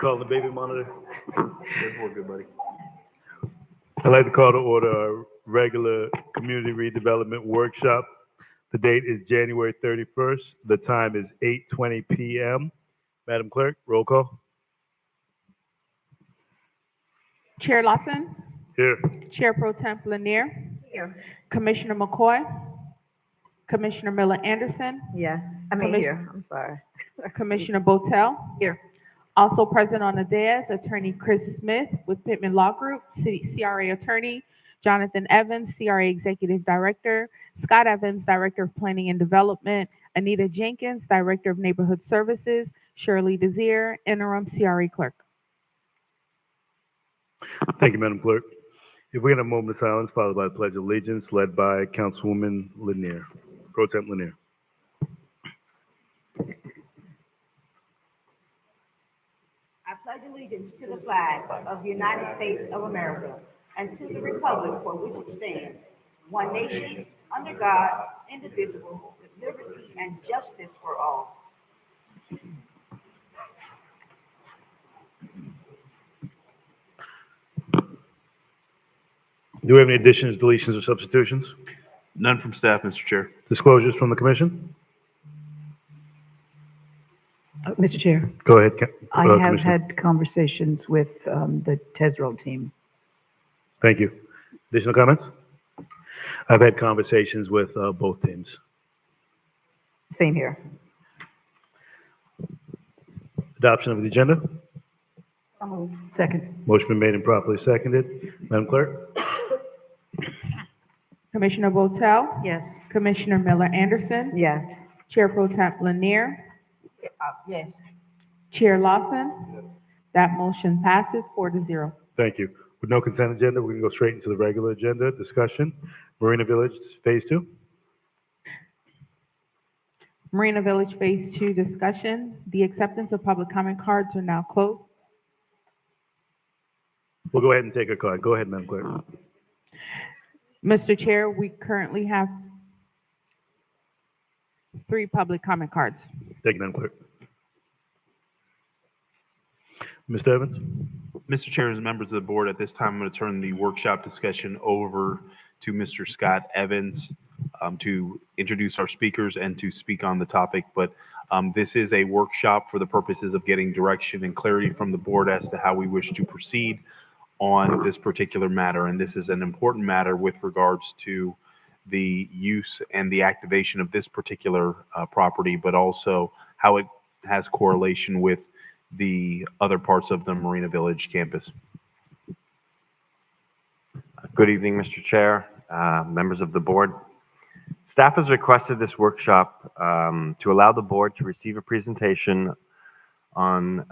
Calling the baby monitor. Good, buddy. I'd like to call to order our regular community redevelopment workshop. The date is January 31st. The time is 8:20 p.m. Madam Clerk, roll call. Chair Lawson, Here. Chair Pro Temp Lanier, Here. Commissioner McCoy, Commissioner Miller Anderson, Yes, here, I'm sorry. Commissioner Botel. Here. Also present on the dais, Attorney Chris Smith with Pittman Law Group, City CRA Attorney Jonathan Evans, CRA Executive Director, Scott Evans, Director of Planning and Development, Anita Jenkins, Director of Neighborhood Services, Shirley Desir, Interim CRA Clerk. Thank you, Madam Clerk. If we get a moment of silence, followed by the Pledge of Allegiance, led by Councilwoman Lanier, Pro Temp Lanier. I pledge allegiance to the flag of the United States of America and to the republic for which it stands, one nation, under God, indivisible, with liberty and justice for all. Do we have any additions, deletions, or substitutions? None from staff, Mr. Chair. Disclosures from the commission? Mr. Chair, Go ahead, I have Commissioner. had conversations with the Tesrell team. Thank you. Additional comments? I've had conversations with both teams. Same here. Adoption of the agenda? Second. Motion been made and properly seconded. Madam Clerk? Commissioner Botel, Yes. Commissioner Miller Anderson, Yes. Chair Pro Temp Lanier, Yes. Chair Lawson. That motion passes 4-0. Thank you. With no consent agenda, we're going to go straight into the regular agenda discussion. Marina Village Phase 2. Marina Village Phase 2 discussion. The acceptance of public comment cards are now closed. We'll go ahead and take a card. Go ahead, Madam Clerk. Mr. Chair, we currently have 3 public comment cards. Thank you, Madam Clerk. Mr. Evans? Mr. Chair, as members of the board, at this time, I'm going to turn the workshop discussion over to Mr. Scott Evans to introduce our speakers and to speak on the topic. But this is a workshop for the purposes of getting direction and clarity from the board as to how we wish to proceed on this particular matter. And this is an important matter with regards to the use and the activation of this particular property, but also how it has correlation with the other parts of the Marina Village campus. Good evening, Mr. Chair, members of the board. Staff has requested this workshop to allow the board to receive a presentation on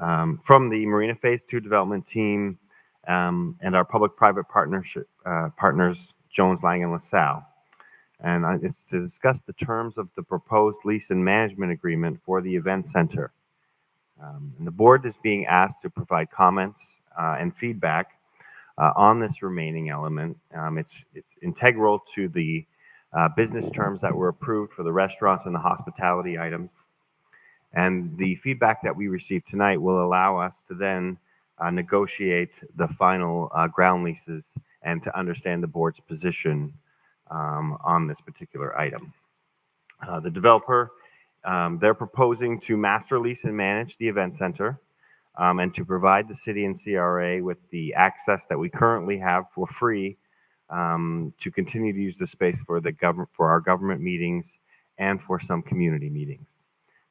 from the Marina Phase 2 development team and our public-private partnership partners, Jones, Lang, and LaSalle. And it's to discuss the terms of the proposed lease and management agreement for the event center. And the board is being asked to provide comments and feedback on this remaining element. It's integral to the business terms that were approved for the restaurants and the hospitality items. And the feedback that we received tonight will allow us to then negotiate the final ground leases and to understand the board's position on this particular item. The developer, they're proposing to master lease and manage the event center and to provide the city and CRA with the access that we currently have for free to continue to use the space for our government meetings and for some community meetings.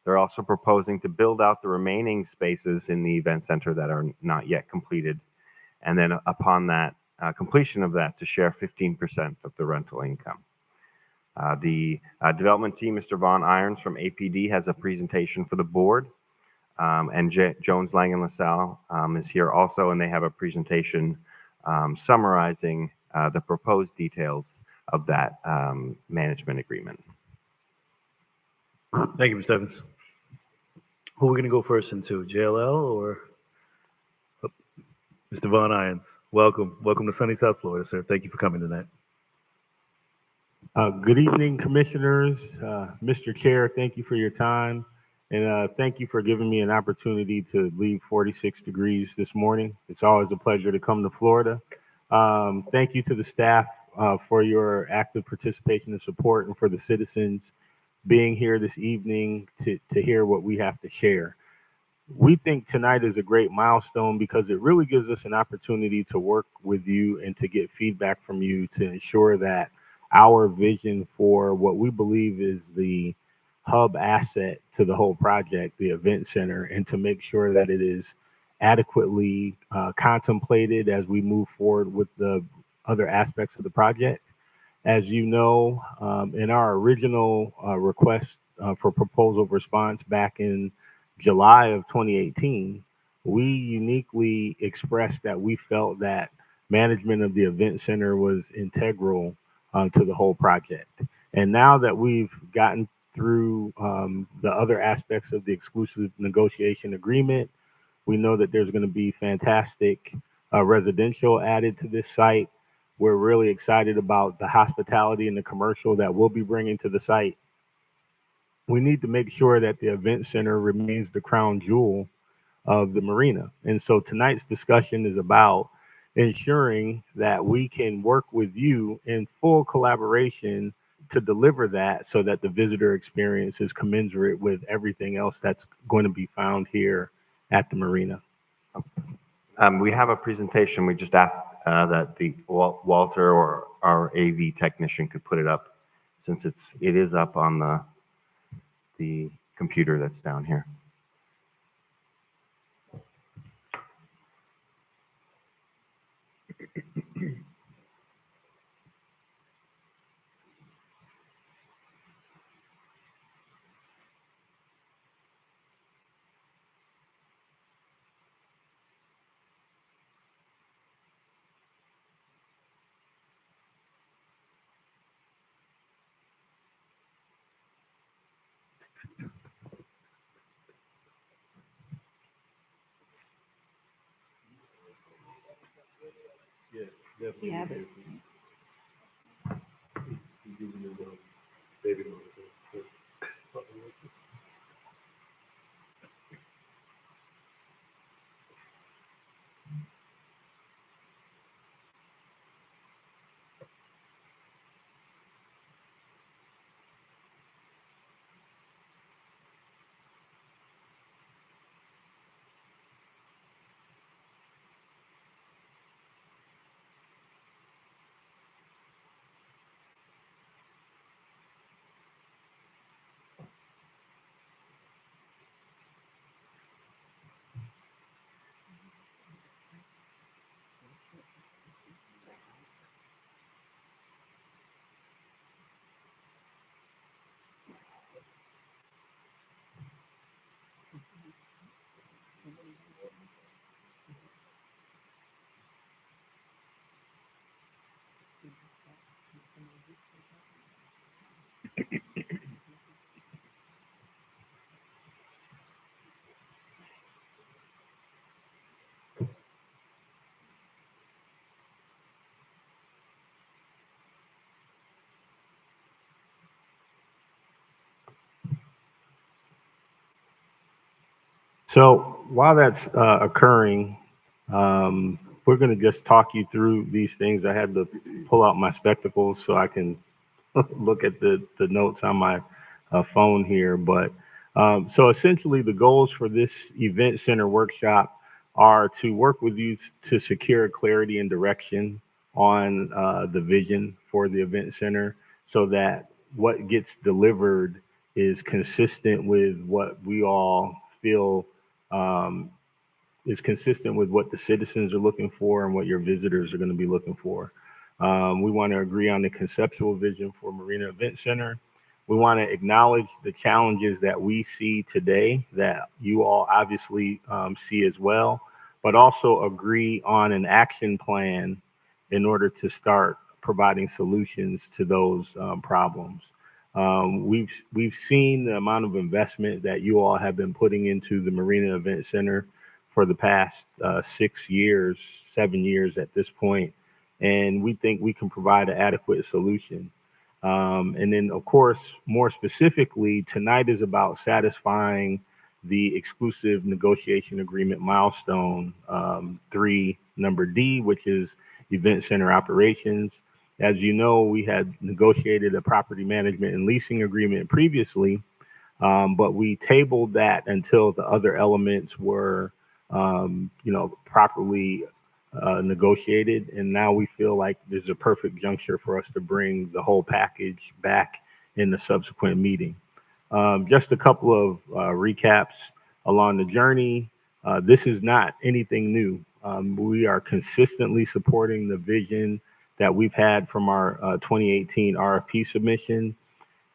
They're also proposing to build out the remaining spaces in the event center that are not yet completed, and then upon that completion of that, to share 15% of the rental income. The development team, Mr. Vaughn Irons from APD, has a presentation for the board, and Jones, Lang, and LaSalle is here also, and they have a presentation summarizing the proposed details of that management agreement. Thank you, Mr. Evans. Who are we going to go first into, JLL or Mr. Vaughn Irons? Welcome to sunny South Florida, sir. Thank you for coming tonight. Good evening, commissioners. Mr. Chair, thank you for your time. And thank you for giving me an opportunity to leave 46 degrees this morning. It's always a pleasure to come to Florida. Thank you to the staff for your active participation and support, and for the citizens being here this evening to hear what we have to share. We think tonight is a great milestone because it really gives us an opportunity to work with you and to get feedback from you to ensure that our vision for what we believe is the hub asset to the whole project, the event center, and to make sure that it is adequately contemplated as we move forward with the other aspects of the project. As you know, in our original request for proposal response back in July of 2018, we uniquely expressed that we felt that management of the event center was integral to the whole project. And now that we've gotten through the other aspects of the exclusive negotiation agreement, we know that there's going to be fantastic residential added to this site. We're really excited about the hospitality and the commercial that we'll be bringing to the site. We need to make sure that the event center remains the crown jewel of the marina. And so tonight's discussion is about ensuring that we can work with you in full collaboration to deliver that so that the visitor experience is commensurate with everything else that's going to be found here at the marina. We have a presentation. We just asked that the Walter or our AV technician could put it up, since it is up on the computer that's down here. We have it. So while that's occurring, we're going to just talk you through these things. I had to pull out my spectacles so I can look at the notes on my phone here. But so essentially, the goals for this event center workshop are to work with you to secure clarity and direction on the vision for the event center, so that what gets delivered is consistent with what we all feel um, is consistent with what the citizens are looking for and what your visitors are going to be looking for. We want to agree on the conceptual vision for Marina Event Center. We want to acknowledge the challenges that we see today that you all obviously see as well, but also agree on an action plan in order to start providing solutions to those problems. We've seen the amount of investment that you all have been putting into the Marina Event Center for the past 6 years, 7 years at this point, and we think we can provide an adequate solution. And then, of course, more specifically, tonight is about satisfying the exclusive negotiation agreement milestone 3, number D, which is event center operations. As you know, we had negotiated a property management and leasing agreement previously, but we tabled that until the other elements were, properly negotiated. And now we feel like there's a perfect juncture for us to bring the whole package back in the subsequent meeting. Just a couple of recaps along the journey. This is not anything new. We are consistently supporting the vision that we've had from our 2018 RFP submission.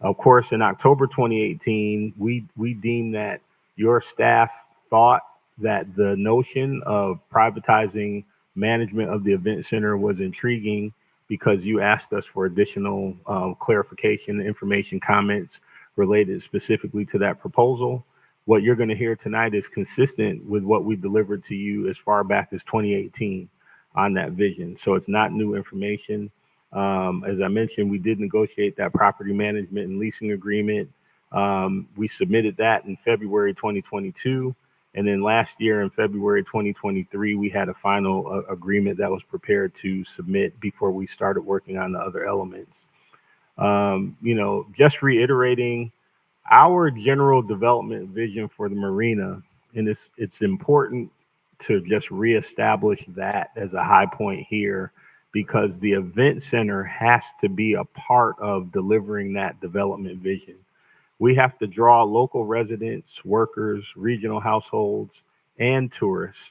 Of course, in October 2018, we deemed that your staff thought that the notion of privatizing management of the event center was intriguing because you asked us for additional clarification, information, comments related specifically to that proposal. What you're going to hear tonight is consistent with what we delivered to you as far back as 2018 on that vision. So it's not new information. As I mentioned, we did negotiate that property management and leasing agreement. We submitted that in February 2022. And then last year in February 2023, we had a final agreement that was prepared to submit before we started working on the other elements. Just reiterating our general development vision for the marina, and it's important to just reestablish that as a high point here, because the event center has to be a part of delivering that development vision. We have to draw local residents, workers, regional households, and tourists.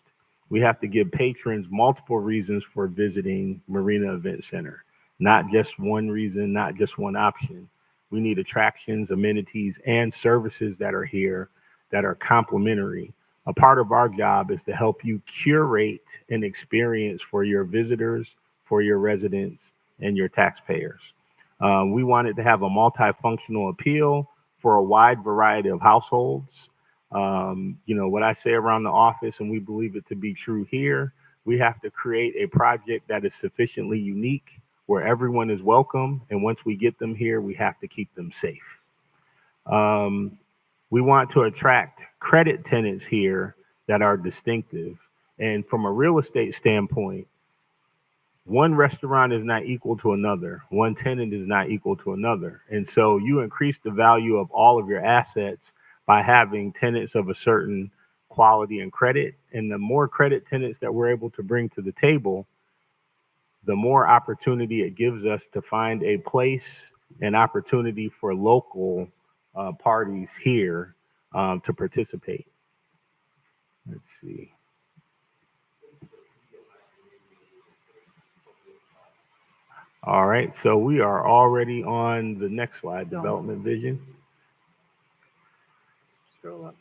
We have to give patrons multiple reasons for visiting Marina Event Center, not just one reason, not just one option. We need attractions, amenities, and services that are here that are complementary. A part of our job is to help you curate an experience for your visitors, for your residents, and your taxpayers. We wanted to have a multifunctional appeal for a wide variety of households. What I say around the office, and we believe it to be true here, we have to create a project that is sufficiently unique where everyone is welcome. And once we get them here, we have to keep them safe. We want to attract credit tenants here that are distinctive. And from a real estate standpoint, one restaurant is not equal to another. One tenant is not equal to another. And so you increase the value of all of your assets by having tenants of a certain quality and credit. And the more credit tenants that we're able to bring to the table, the more opportunity it gives us to find a place and opportunity for local parties here to participate. Let's see. All right, so we are already on the next slide, development vision. Scroll up.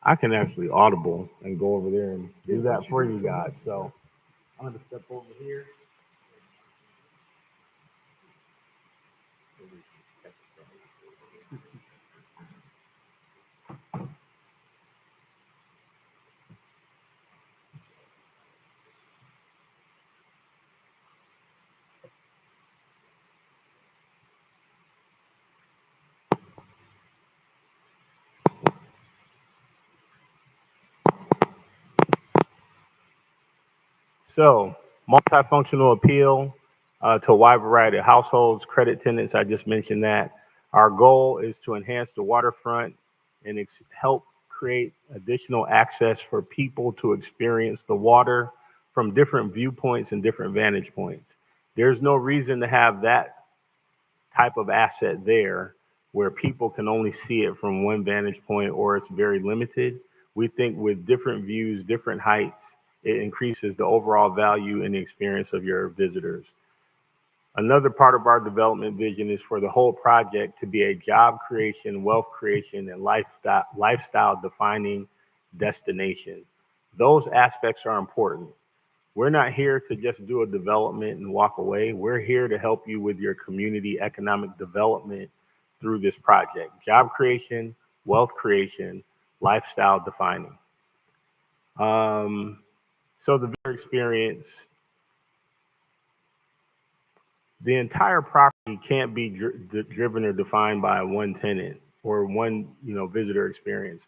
I can actually audible and go over there and do that for you guys. So I'm gonna step over here. So multifunctional appeal to a wide variety of households, credit tenants, I just mentioned that. Our goal is to enhance the waterfront and help create additional access for people to experience the water from different viewpoints and different vantage points. There's no reason to have that type of asset there where people can only see it from one vantage point or it's very limited. We think with different views, different heights, it increases the overall value and the experience of your visitors. Another part of our development vision is for the whole project to be a job creation, wealth creation, and lifestyle defining destination. Those aspects are important. We're not here to just do a development and walk away. We're here to help you with your community economic development through this project. Job creation, wealth creation, lifestyle defining. So the visitor experience, the entire property can't be driven or defined by one tenant or one, visitor experience.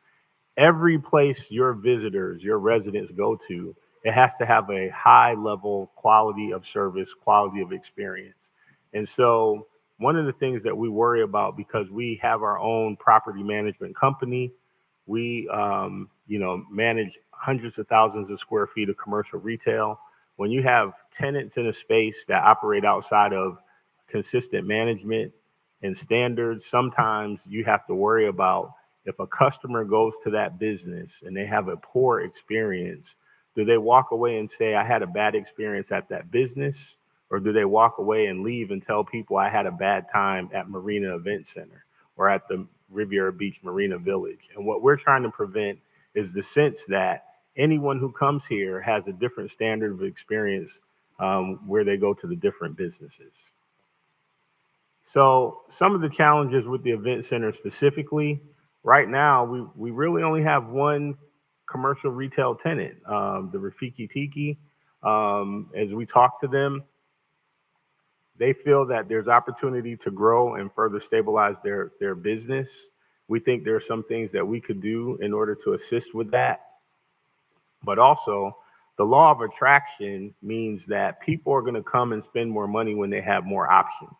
Every place your visitors, your residents go to, it has to have a high level quality of service, quality of experience. And so one of the things that we worry about, because we have our own property management company, we, manage hundreds of thousands of square feet of commercial retail. When you have tenants in a space that operate outside of consistent management and standards, sometimes you have to worry about, if a customer goes to that business and they have a poor experience, do they walk away and say, I had a bad experience at that business? Or do they walk away and leave and tell people I had a bad time at Marina Event Center or at the Riviera Beach Marina Village? And what we're trying to prevent is the sense that anyone who comes here has a different standard of experience where they go to the different businesses. So some of the challenges with the event center specifically, right now, we really only have one commercial retail tenant, the Rafiki Tiki. As we talk to them, they feel that there's opportunity to grow and further stabilize their business. We think there are some things that we could do in order to assist with that. But also, the law of attraction means that people are going to come and spend more money when they have more options.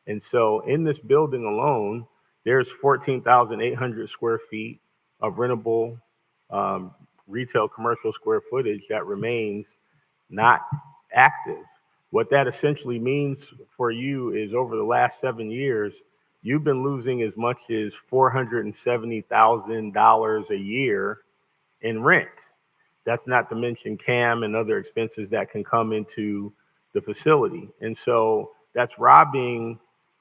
And so in this building alone, there's 14,800 square feet of rentable retail commercial square footage that remains not active. What that essentially means for you is, over the last 7 years, you've been losing as much as $470,000 a year in rent. That's not to mention CAM and other expenses that can come into the facility. And so that's robbing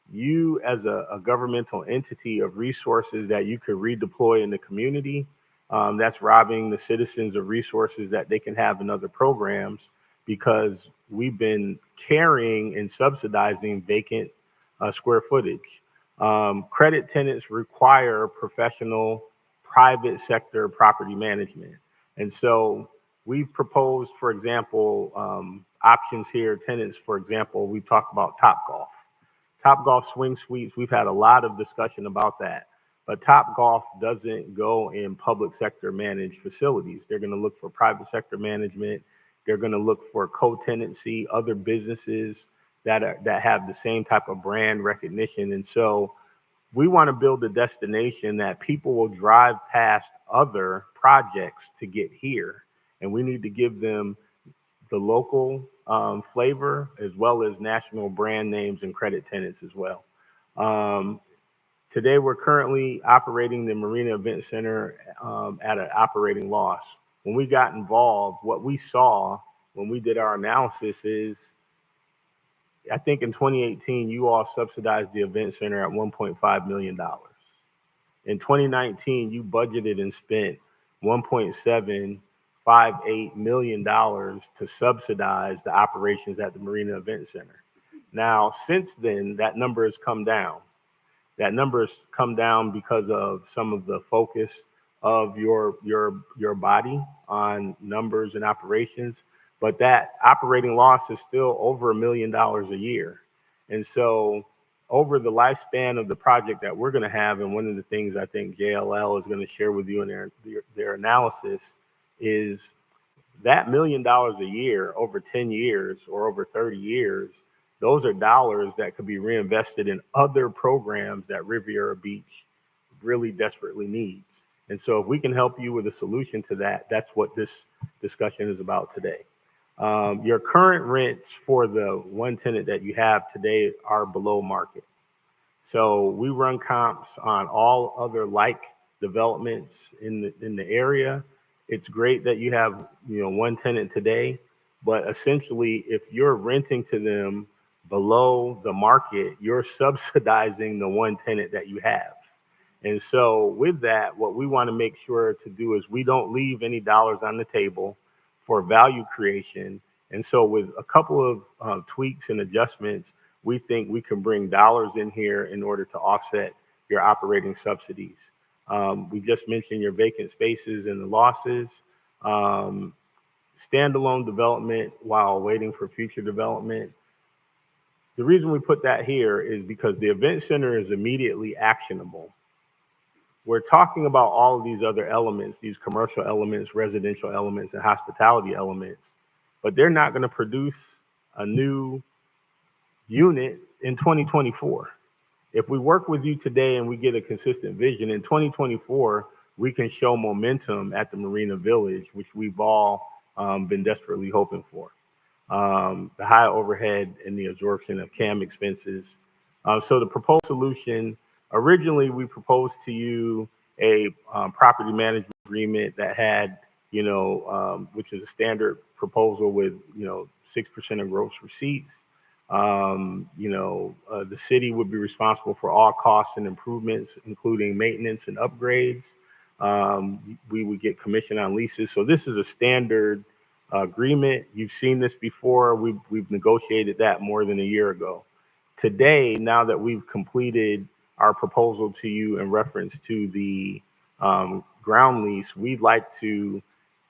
you as a governmental entity of resources that you could redeploy in the community. That's robbing the citizens of resources that they can have in other programs, because we've been carrying and subsidizing vacant square footage. Credit tenants require professional private sector property management. And so we've proposed, for example, options here. Tenants, for example, we've talked about Topgolf swing suites. We've had a lot of discussion about that. But Topgolf doesn't go in public sector managed facilities. They're going to look for private sector management. They're going to look for co-tenancy, other businesses that have the same type of brand recognition. And so we want to build a destination that people will drive past other projects to get here. And we need to give them the local flavor, as well as national brand names and credit tenants as well. Today, we're currently operating the Marina Event Center at an operating loss. When we got involved, what we saw when we did our analysis is, I think in 2018, you all subsidized the event center at $1.5 million. In 2019, you budgeted and spent $1.758 million to subsidize the operations at the Marina Event Center. Now, since then, that number has come down. That number has come down because of some of the focus of your body on numbers and operations. But that operating loss is still over $1 million a year. And so over the lifespan of the project that we're going to have, and one of the things I think JLL is going to share with you in their analysis, is that $1 million a year over 10 years or over 30 years, those are dollars that could be reinvested in other programs that Riviera Beach really desperately needs. And so if we can help you with a solution to that, that's what this discussion is about today. Your current rents for the one tenant that you have today are below market. So we run comps on all other like developments in the area. It's great that you have one tenant today, but essentially if you're renting to them below the market, you're subsidizing the one tenant that you have. And so with that, what we want to make sure to do is we don't leave any dollars on the table for value creation And so with a couple of tweaks and adjustments, we think we can bring dollars in here in order to offset your operating subsidies. We just mentioned your vacant spaces and the losses. Standalone development while waiting for future development. The reason we put that here is because the event center is immediately actionable. We're talking about all of these other elements, these commercial elements, residential elements, and hospitality elements, but they're not going to produce a new unit in 2024. If we work with you today and we get a consistent vision, in 2024, we can show momentum at the Marina Village, which we've all been desperately hoping for. The high overhead and the absorption of CAM expenses. So the proposed solution, originally we proposed to you a property management agreement that had, which is a standard proposal with, 6% of gross receipts. The city would be responsible for all costs and improvements, including maintenance and upgrades. We would get commission on leases. So this is a standard agreement. You've seen this before. We've negotiated that more than a year ago. Today, now that we've completed our proposal to you in reference to the ground lease, we'd like to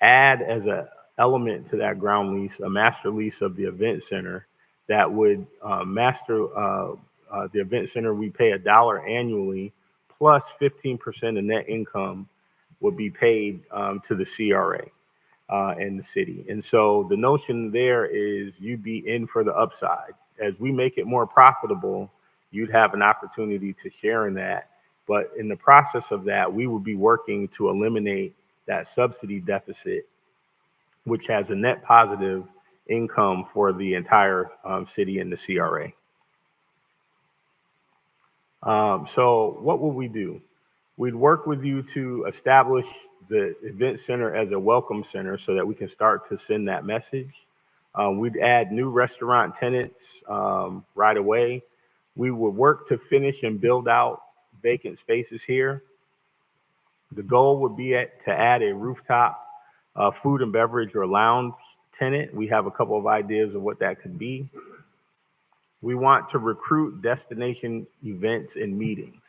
add as an element to that ground lease, a master lease of the event center that would master the event center. We pay $1 annually plus 15% of net income would be paid to the CRA and the city. And so the notion there is you'd be in for the upside. As we make it more profitable, you'd have an opportunity to share in that. But in the process of that, we would be working to eliminate that subsidy deficit, which has a net positive income for the entire city and the CRA. So what will we do? We'd work with you to establish the event center as a welcome center so that we can start to send that message. We'd add new restaurant tenants right away. We would work to finish and build out vacant spaces here. The goal would be to add a rooftop food and beverage or lounge tenant. We have a couple of ideas of what that could be. We want to recruit destination events and meetings.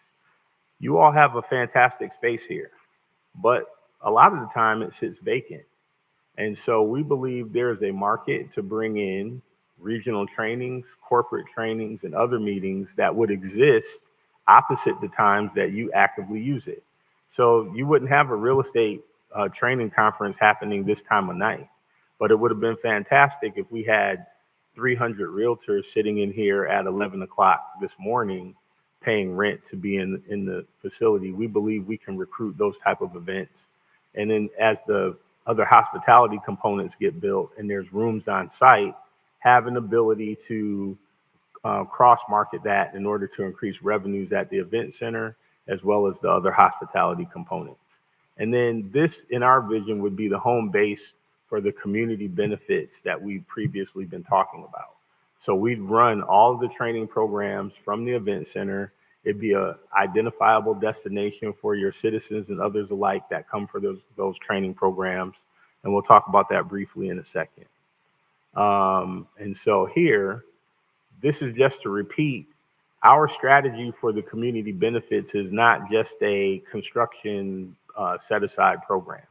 You all have a fantastic space here, but a lot of the time it sits vacant. And so we believe there is a market to bring in regional trainings, corporate trainings, and other meetings that would exist opposite the times that you actively use it. So you wouldn't have a real estate training conference happening this time of night, but it would have been fantastic if we had 300 realtors sitting in here at 11 o'clock this morning paying rent to be in the facility. We believe we can recruit those type of events. And then as the other hospitality components get built and there's rooms on site, have an ability to cross-market that in order to increase revenues at the event center as well as the other hospitality components. And then this, in our vision, would be the home base for the community benefits that we've previously been talking about. So we'd run all of the training programs from the event center. It'd be a identifiable destination for your citizens and others alike that come for those training programs. And we'll talk about that briefly in a second. And so here, this is just to repeat, our strategy for the community benefits is not just a construction set-aside program.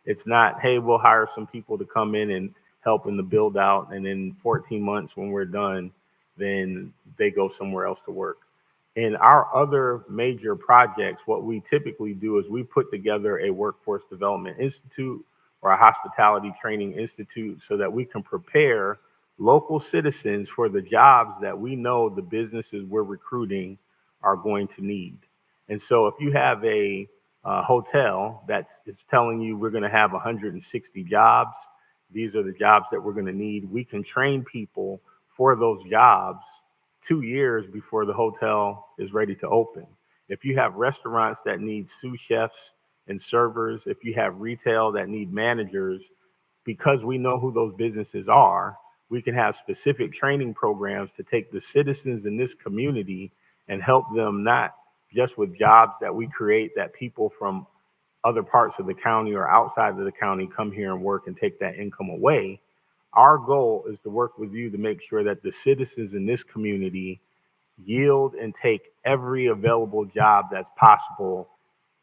It's not, hey, we'll hire some people to come in and help in the build out, and in 14 months when we're done, then they go somewhere else to work. In our other major projects, what we typically do is we put together a workforce development institute or a hospitality training institute so that we can prepare local citizens for the jobs that we know the businesses we're recruiting are going to need. And so if you have a hotel that's telling you we're going to have 160 jobs, these are the jobs that we're going to need, we can train people for those jobs 2 years before the hotel is ready to open. If you have restaurants that need sous chefs and servers, if you have retail that need managers, because we know who those businesses are, we can have specific training programs to take the citizens in this community and help them not just with jobs that we create that people from other parts of the county or outside of the county come here and work and take that income away. our goal is to work with you to make sure that the citizens in this community yield and take every available job that's possible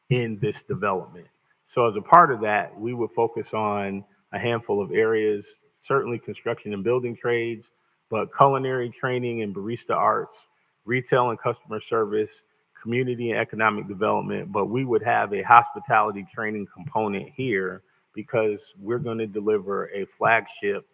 in this development. So as a part of that, we would focus on a handful of areas, certainly construction and building trades, but culinary training and barista arts, retail and customer service, community and economic development. But we would have a hospitality training component here because we're going to deliver a flagship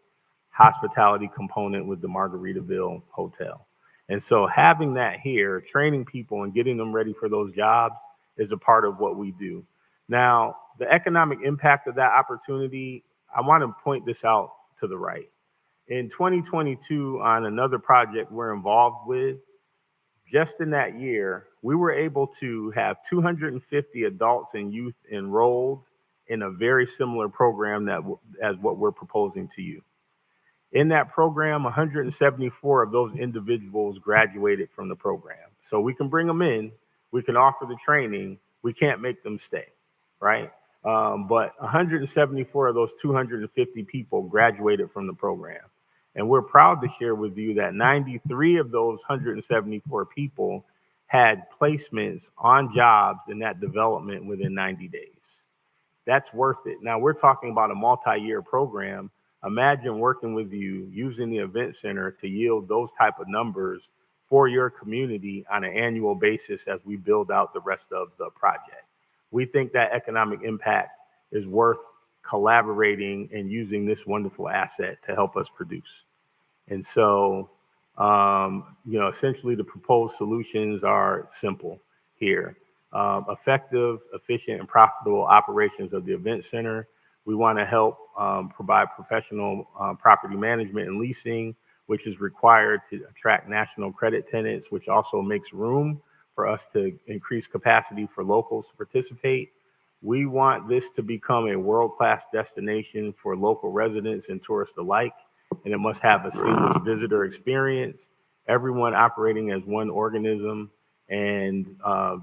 hospitality component with the Margaritaville Hotel. And so having that here, training people and getting them ready for those jobs is a part of what we do. Now, the economic impact of that opportunity, I want to point this out to the right. In 2022, on another project we're involved with, just in that year, we were able to have 250 adults and youth enrolled in a very similar program as what we're proposing to you. In that program, 174 of those individuals graduated from the program. So we can bring them in, we can offer the training, we can't make them stay, right? But 174 of those 250 people graduated from the program. And we're proud to share with you that 93 of those 174 people had placements on jobs in that development within 90 days. That's worth it. Now we're talking about a multi-year program. Imagine working with you using the event center to yield those type of numbers for your community on an annual basis as we build out the rest of the project. We think that economic impact is worth collaborating and using this wonderful asset to help us produce. And so, essentially the proposed solutions are simple here. Effective, efficient, and profitable operations of the event center. We want to help provide professional property management and leasing, which is required to attract national credit tenants, which also makes room for us to increase capacity for locals to participate. We want this to become a world-class destination for local residents and tourists alike, and it must have a seamless visitor experience, everyone operating as one organism, and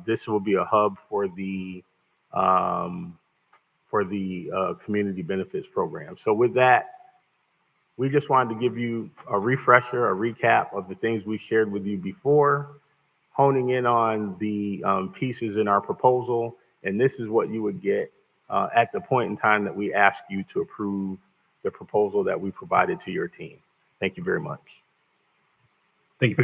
this will be a hub for the community benefits program. So with that, we just wanted to give you a refresher, a recap of the things we shared with you before, honing in on the pieces in our proposal, and this is what you would get at the point in time that we ask you to approve the proposal that we provided to your team. Thank you very much. Thank you for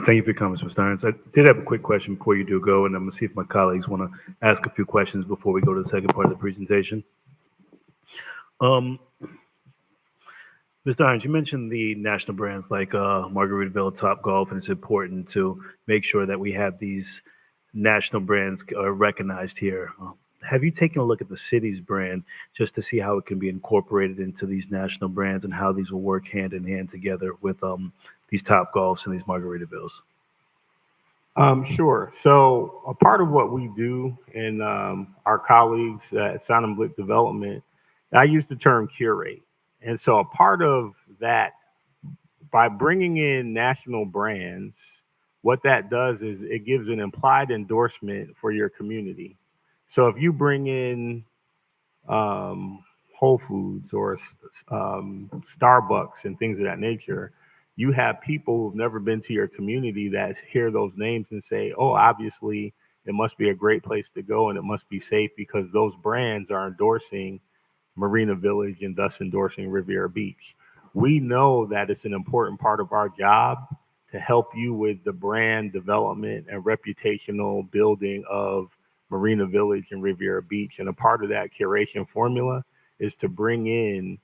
your comments, Mr. Stearns. I did have a quick question before you do go, and I'm going to see if my colleagues want to ask a few questions before we go to the second part of the presentation. Mr. Stearns, you mentioned the national brands like Margaritaville, Topgolf, and it's important to make sure that we have these national brands recognized here. Have you taken a look at the city's brand just to see how it can be incorporated into these national brands and how these will work hand in hand together with these Topgolfs and these Margaritavilles? Sure. So a part of what we do in our colleagues at Sound & Blick Development, I use the term curate. And so a part of that, by bringing in national brands, what that does is it gives an implied endorsement for your community. So if you bring in Whole Foods or Starbucks and things of that nature, you have people who've never been to your community that hear those names and say, oh, obviously it must be a great place to go and it must be safe because those brands are endorsing Marina Village and thus endorsing Riviera Beach. We know that it's an important part of our job to help you with the brand development and reputational building of Marina Village and Riviera Beach. And a part of that curation formula is to bring in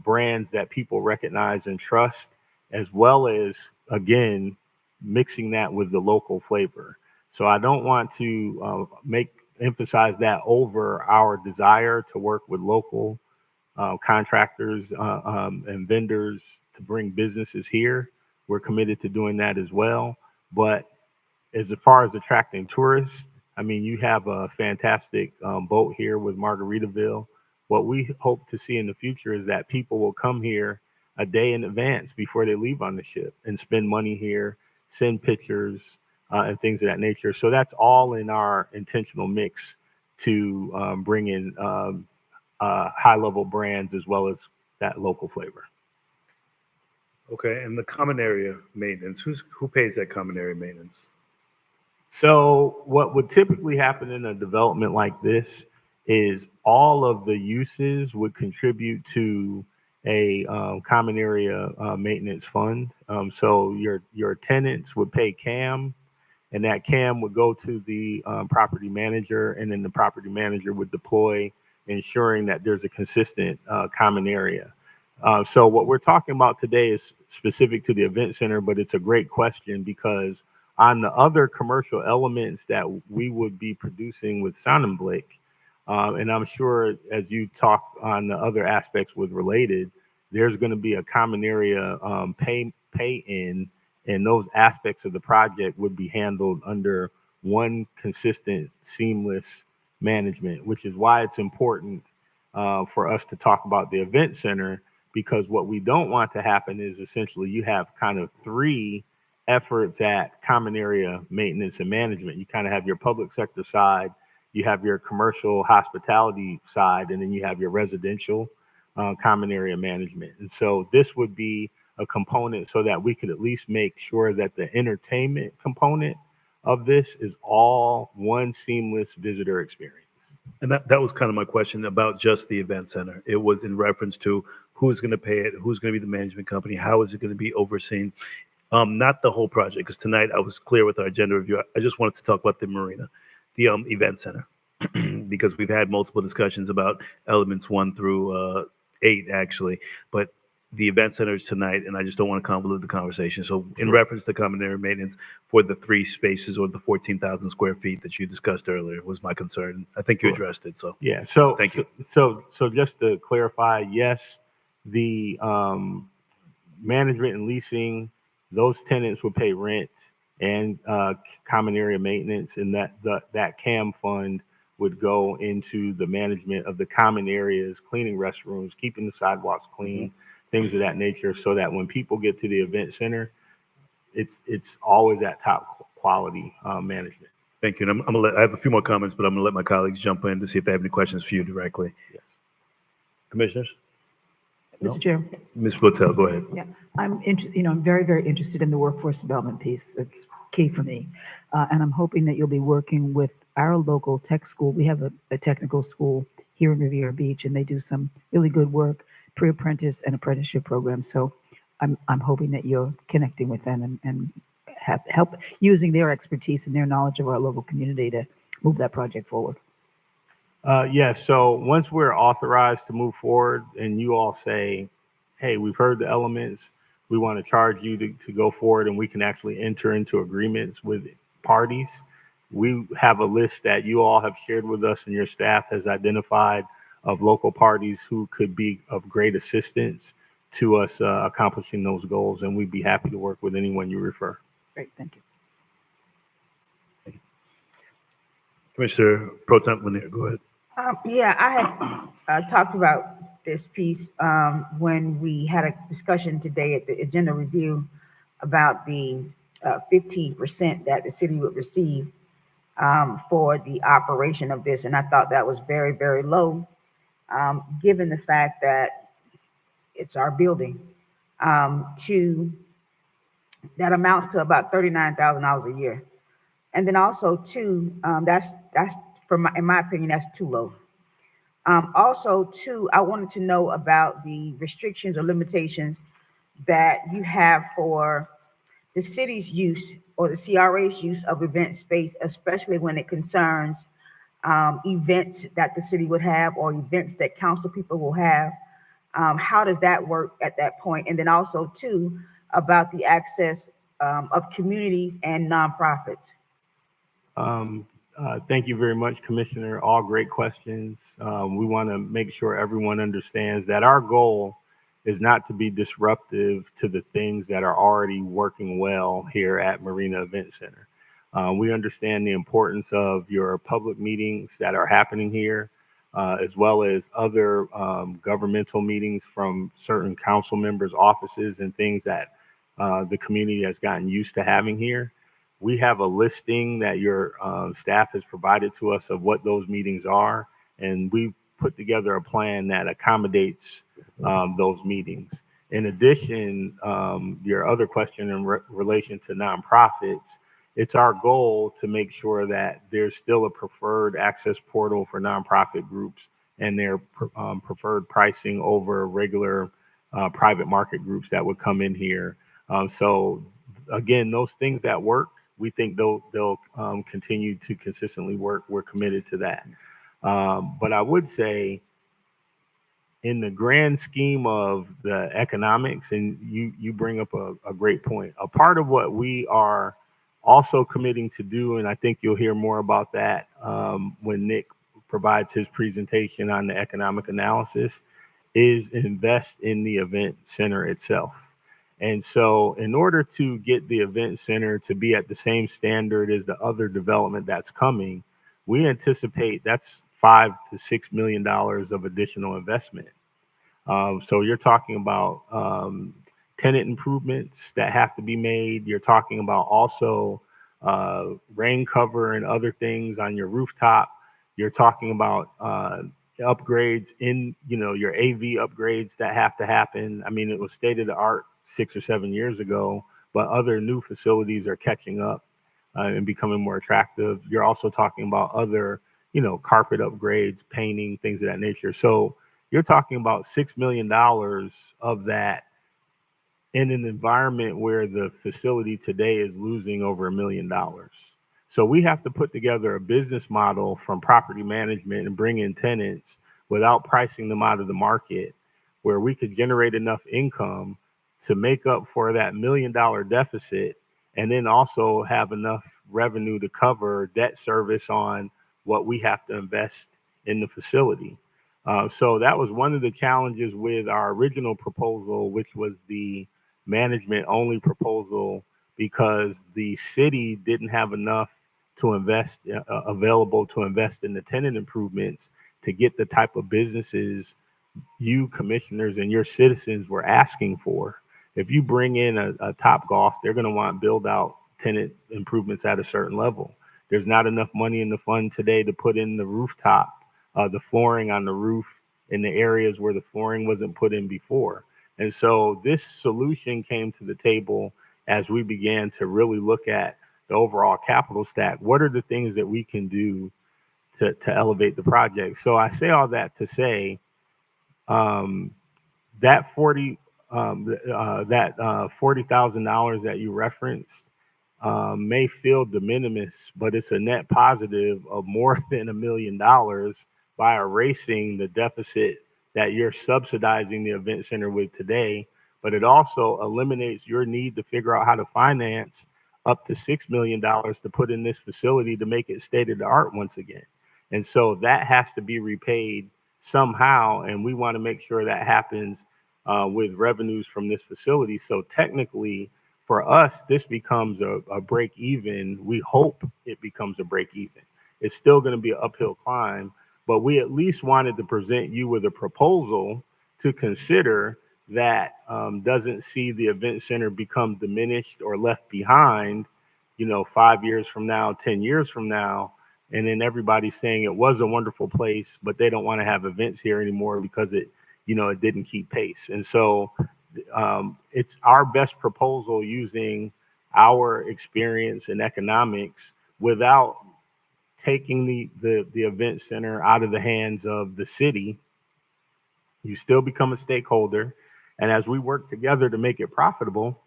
brands that people recognize and trust, as well as, again, mixing that with the local flavor. So I don't want to emphasize that over our desire to work with local contractors and vendors to bring businesses here. We're committed to doing that as well. But as far as attracting tourists, I mean, you have a fantastic boat here with Margaritaville. What we hope to see in the future is that people will come here a day in advance before they leave on the ship and spend money here, send pictures, and things of that nature. So that's all in our intentional mix to bring in high-level brands as well as that local flavor. Okay, and the common area maintenance, who pays that common area maintenance? So what would typically happen in a development like this is all of the uses would contribute to a common area maintenance fund. So your tenants would pay CAM, and that CAM would go to the property manager, and then the property manager would deploy, ensuring that there's a consistent common area. So what we're talking about today is specific to the event center, but it's a great question because on the other commercial elements that we would be producing with Sound and Blake, and I'm sure as you talk on the other aspects with related, there's going to be a common area pay in, and those aspects of the project would be handled under one consistent, seamless management, which is why it's important for us to talk about the event center, because what we don't want to happen is essentially you have kind of three efforts at common area maintenance and management. You kind of have your public sector side, you have your commercial hospitality side, and then you have your residential common area management. And so this would be a component so that we could at least make sure that the entertainment component of this is all one seamless visitor experience. And that was kind of my question about just the event center. It was in reference to who's going to pay it, who's going to be the management company, how is it going to be overseen? Not the whole project, because tonight I was clear with our agenda review. I just wanted to talk about the marina, the event center, because we've had multiple discussions about elements 1 through 8, actually. But the event center is tonight, and I just don't want to convolute the conversation. So in reference to common area maintenance for the 3 spaces or the 14,000 square feet that you discussed earlier was my concern. I think you addressed it. So yeah. So thank you. So just to clarify, yes, the management and leasing, those tenants would pay rent and common area maintenance, and that CAM fund would go into the management of the common areas, cleaning restrooms, keeping the sidewalks clean, things of that nature, so that when people get to the event center, it's always at top quality management. Thank you. And I'm gonna I have a few more comments, but I'm gonna let my colleagues jump in to see if they have any questions for you directly. Yes. Commissioners? No? Mr. Chair, Ms. Flotel, go ahead. I'm interested, I'm very, very interested in the workforce development piece. It's key for me. And I'm hoping that you'll be working with our local tech school. We have a technical school here in Riviera Beach, and they do some really good work, pre-apprentice and apprenticeship programs. So I'm hoping that you're connecting with them and help using their expertise and their knowledge of our local community to move that project forward. Yes. So once we're authorized to move forward and you all say, hey, we've heard the elements, we want to charge you to go forward, and we can actually enter into agreements with parties, we have a list that you all have shared with us and your staff has identified of local parties who could be of great assistance to us accomplishing those goals. And we'd be happy to work with anyone you refer. Great, thank you. Commissioner Pro Tem Lanier, go ahead. Yeah, I had talked about this piece when we had a discussion today at the agenda review about the 15% that the city would receive for the operation of this. And I thought that was very, very low, given the fact that it's our building. That amounts to about $39,000 a year. And then also too, that's in my opinion, that's too low. Also too, I wanted to know about the restrictions or limitations that you have for the city's use or the CRA's use of event space, especially when it concerns events that the city would have or events that council people will have. How does that work at that point? And then also too, about the access of communities and nonprofits. Thank you very much, Commissioner. All great questions. We want to make sure everyone understands that our goal is not to be disruptive to the things that are already working well here at Marina Event Center. We understand the importance of your public meetings that are happening here, as well as other governmental meetings from certain council members' offices and things that the community has gotten used to having here. We have a listing that your staff has provided to us of what those meetings are, and we put together a plan that accommodates those meetings. In addition, your other question in relation to nonprofits, it's our goal to make sure that there's still a preferred access portal for nonprofit groups and their preferred pricing over regular private market groups that would come in here. So again, those things that work, we think they'll continue to consistently work. We're committed to that. But I would say, in the grand scheme of the economics, and you bring up a great point. A part of what we are also committing to do, and I think you'll hear more about that when Nick provides his presentation on the economic analysis, is invest in the event center itself. And so in order to get the event center to be at the same standard as the other development that's coming, we anticipate that's $5 to $6 million of additional investment. So you're talking about tenant improvements that have to be made. You're talking about also rain cover and other things on your rooftop. You're talking about upgrades in, your AV upgrades that have to happen. I mean, it was state of the art 6 or 7 years ago, but other new facilities are catching up and becoming more attractive. You're also talking about other, carpet upgrades, painting, things of that nature. So you're talking about $6 million of that in an environment where the facility today is losing over $1 million. So we have to put together a business model from property management and bring in tenants without pricing them out of the market, where we could generate enough income to make up for that $1 million deficit, and then also have enough revenue to cover debt service on what we have to invest in the facility. So that was one of the challenges with our original proposal, which was the management only proposal, because the city didn't have enough to invest available to invest in the tenant improvements to get the type of businesses you commissioners and your citizens were asking for. If you bring in a Top Golf, they're going to want build out tenant improvements at a certain level. There's not enough money in the fund today to put in the rooftop, the flooring on the roof in the areas where the flooring wasn't put in before. And so this solution came to the table as we began to really look at the overall capital stack. What are the things that we can do to elevate the project? So I say all that to say that $40,000 that you referenced may feel de minimis, but it's a net positive of more than $1 million by erasing the deficit that you're subsidizing the event center with today. But it also eliminates your need to figure out how to finance up to $6 million to put in this facility to make it state of the art once again. And so that has to be repaid somehow, and we want to make sure that happens with revenues from this facility. So technically, for us, this becomes a break even. We hope it becomes a break even. It's still going to be an uphill climb, but we at least wanted to present you with a proposal to consider that doesn't see the event center become diminished or left behind, 5 years from now, 10 years from now. And then everybody's saying it was a wonderful place, but they don't want to have events here anymore because it didn't keep pace. And so it's our best proposal using our experience in economics without taking the event center out of the hands of the city. You still become a stakeholder. And as we work together to make it profitable,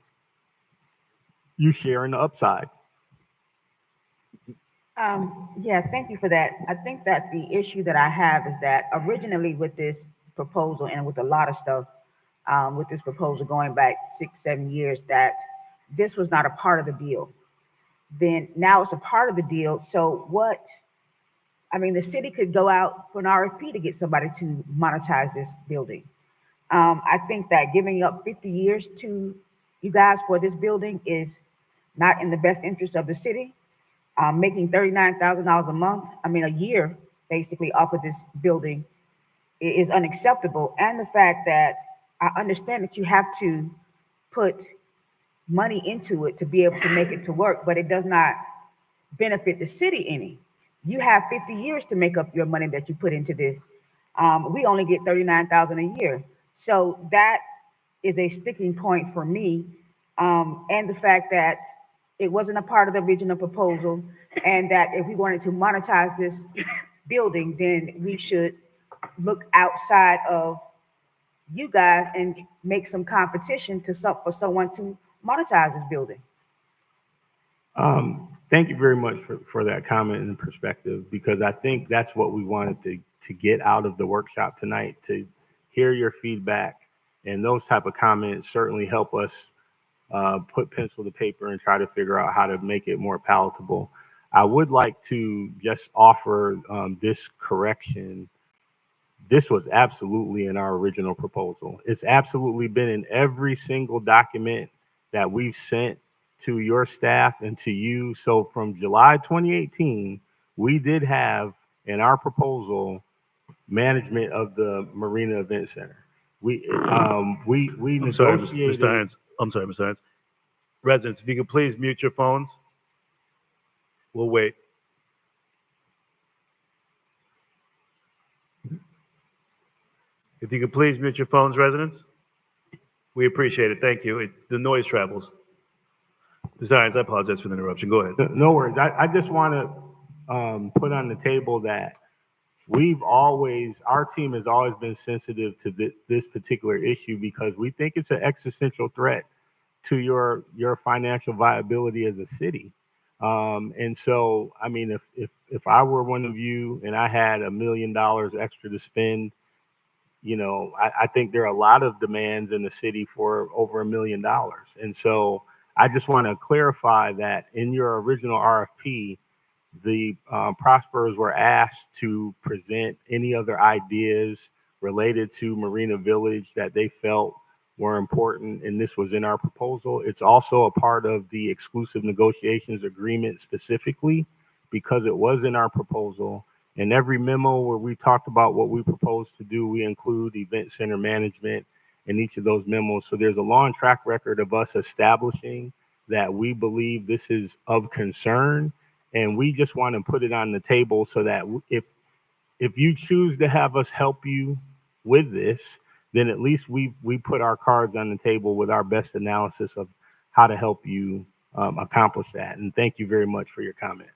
you share in the upside. Yeah, thank you for that. I think that the issue that I have is that originally with this proposal and with a lot of stuff, with this proposal going back 6, 7 years, that this was not a part of the deal. Then now it's a part of the deal. So the city could go out for an RFP to get somebody to monetize this building. I think that giving up 50 years to you guys for this building is not in the best interest of the city. Making $39,000 a year, basically, off of this building is unacceptable. And the fact that I understand that you have to put money into it to be able to make it to work, but it does not benefit the city any. You have 50 years to make up your money that you put into this. We only get $39,000 a year. So that is a sticking point for me. And the fact that it wasn't a part of the original proposal, and that if we wanted to monetize this building, then we should look outside of you guys and make some competition for someone to monetize this building. Thank you very much for that comment and perspective, because I think that's what we wanted to get out of the workshop tonight, to hear your feedback, and those type of comments certainly help us put pencil to paper and try to figure out how to make it more palatable. I would like to just offer this correction. This was absolutely in our original proposal. It's absolutely been in every single document that we've sent to your staff and to you. So from July 2018, we did have in our proposal management of the Marina Event Center. We I'm sorry, negotiated. Mr. Hines. I'm sorry, Mr. Hines. Residents, if you could please mute your phones. We'll wait. If you could please mute your phones, residents. We appreciate it. Thank you. The noise travels. Mr. Hines, I apologize for the interruption. Go ahead. No worries. I just want to put on the table that our team has always been sensitive to this particular issue, because we think it's an existential threat to your financial viability as a city. And so, I mean, if I were one of you and I had $1 million extra to spend, I think there are a lot of demands in the city for over $1 million. And so I just want to clarify that in your original RFP, the Prosperers were asked to present any other ideas related to Marina Village that they felt were important, and this was in our proposal. It's also a part of the exclusive negotiations agreement specifically, because it was in our proposal. In every memo where we talked about what we propose to do, we include event center management in each of those memos. So there's a long track record of us establishing that we believe this is of concern, and we just want to put it on the table so that if you choose to have us help you with this, then at least we put our cards on the table with our best analysis of how to help you accomplish that. And thank you very much for your comment.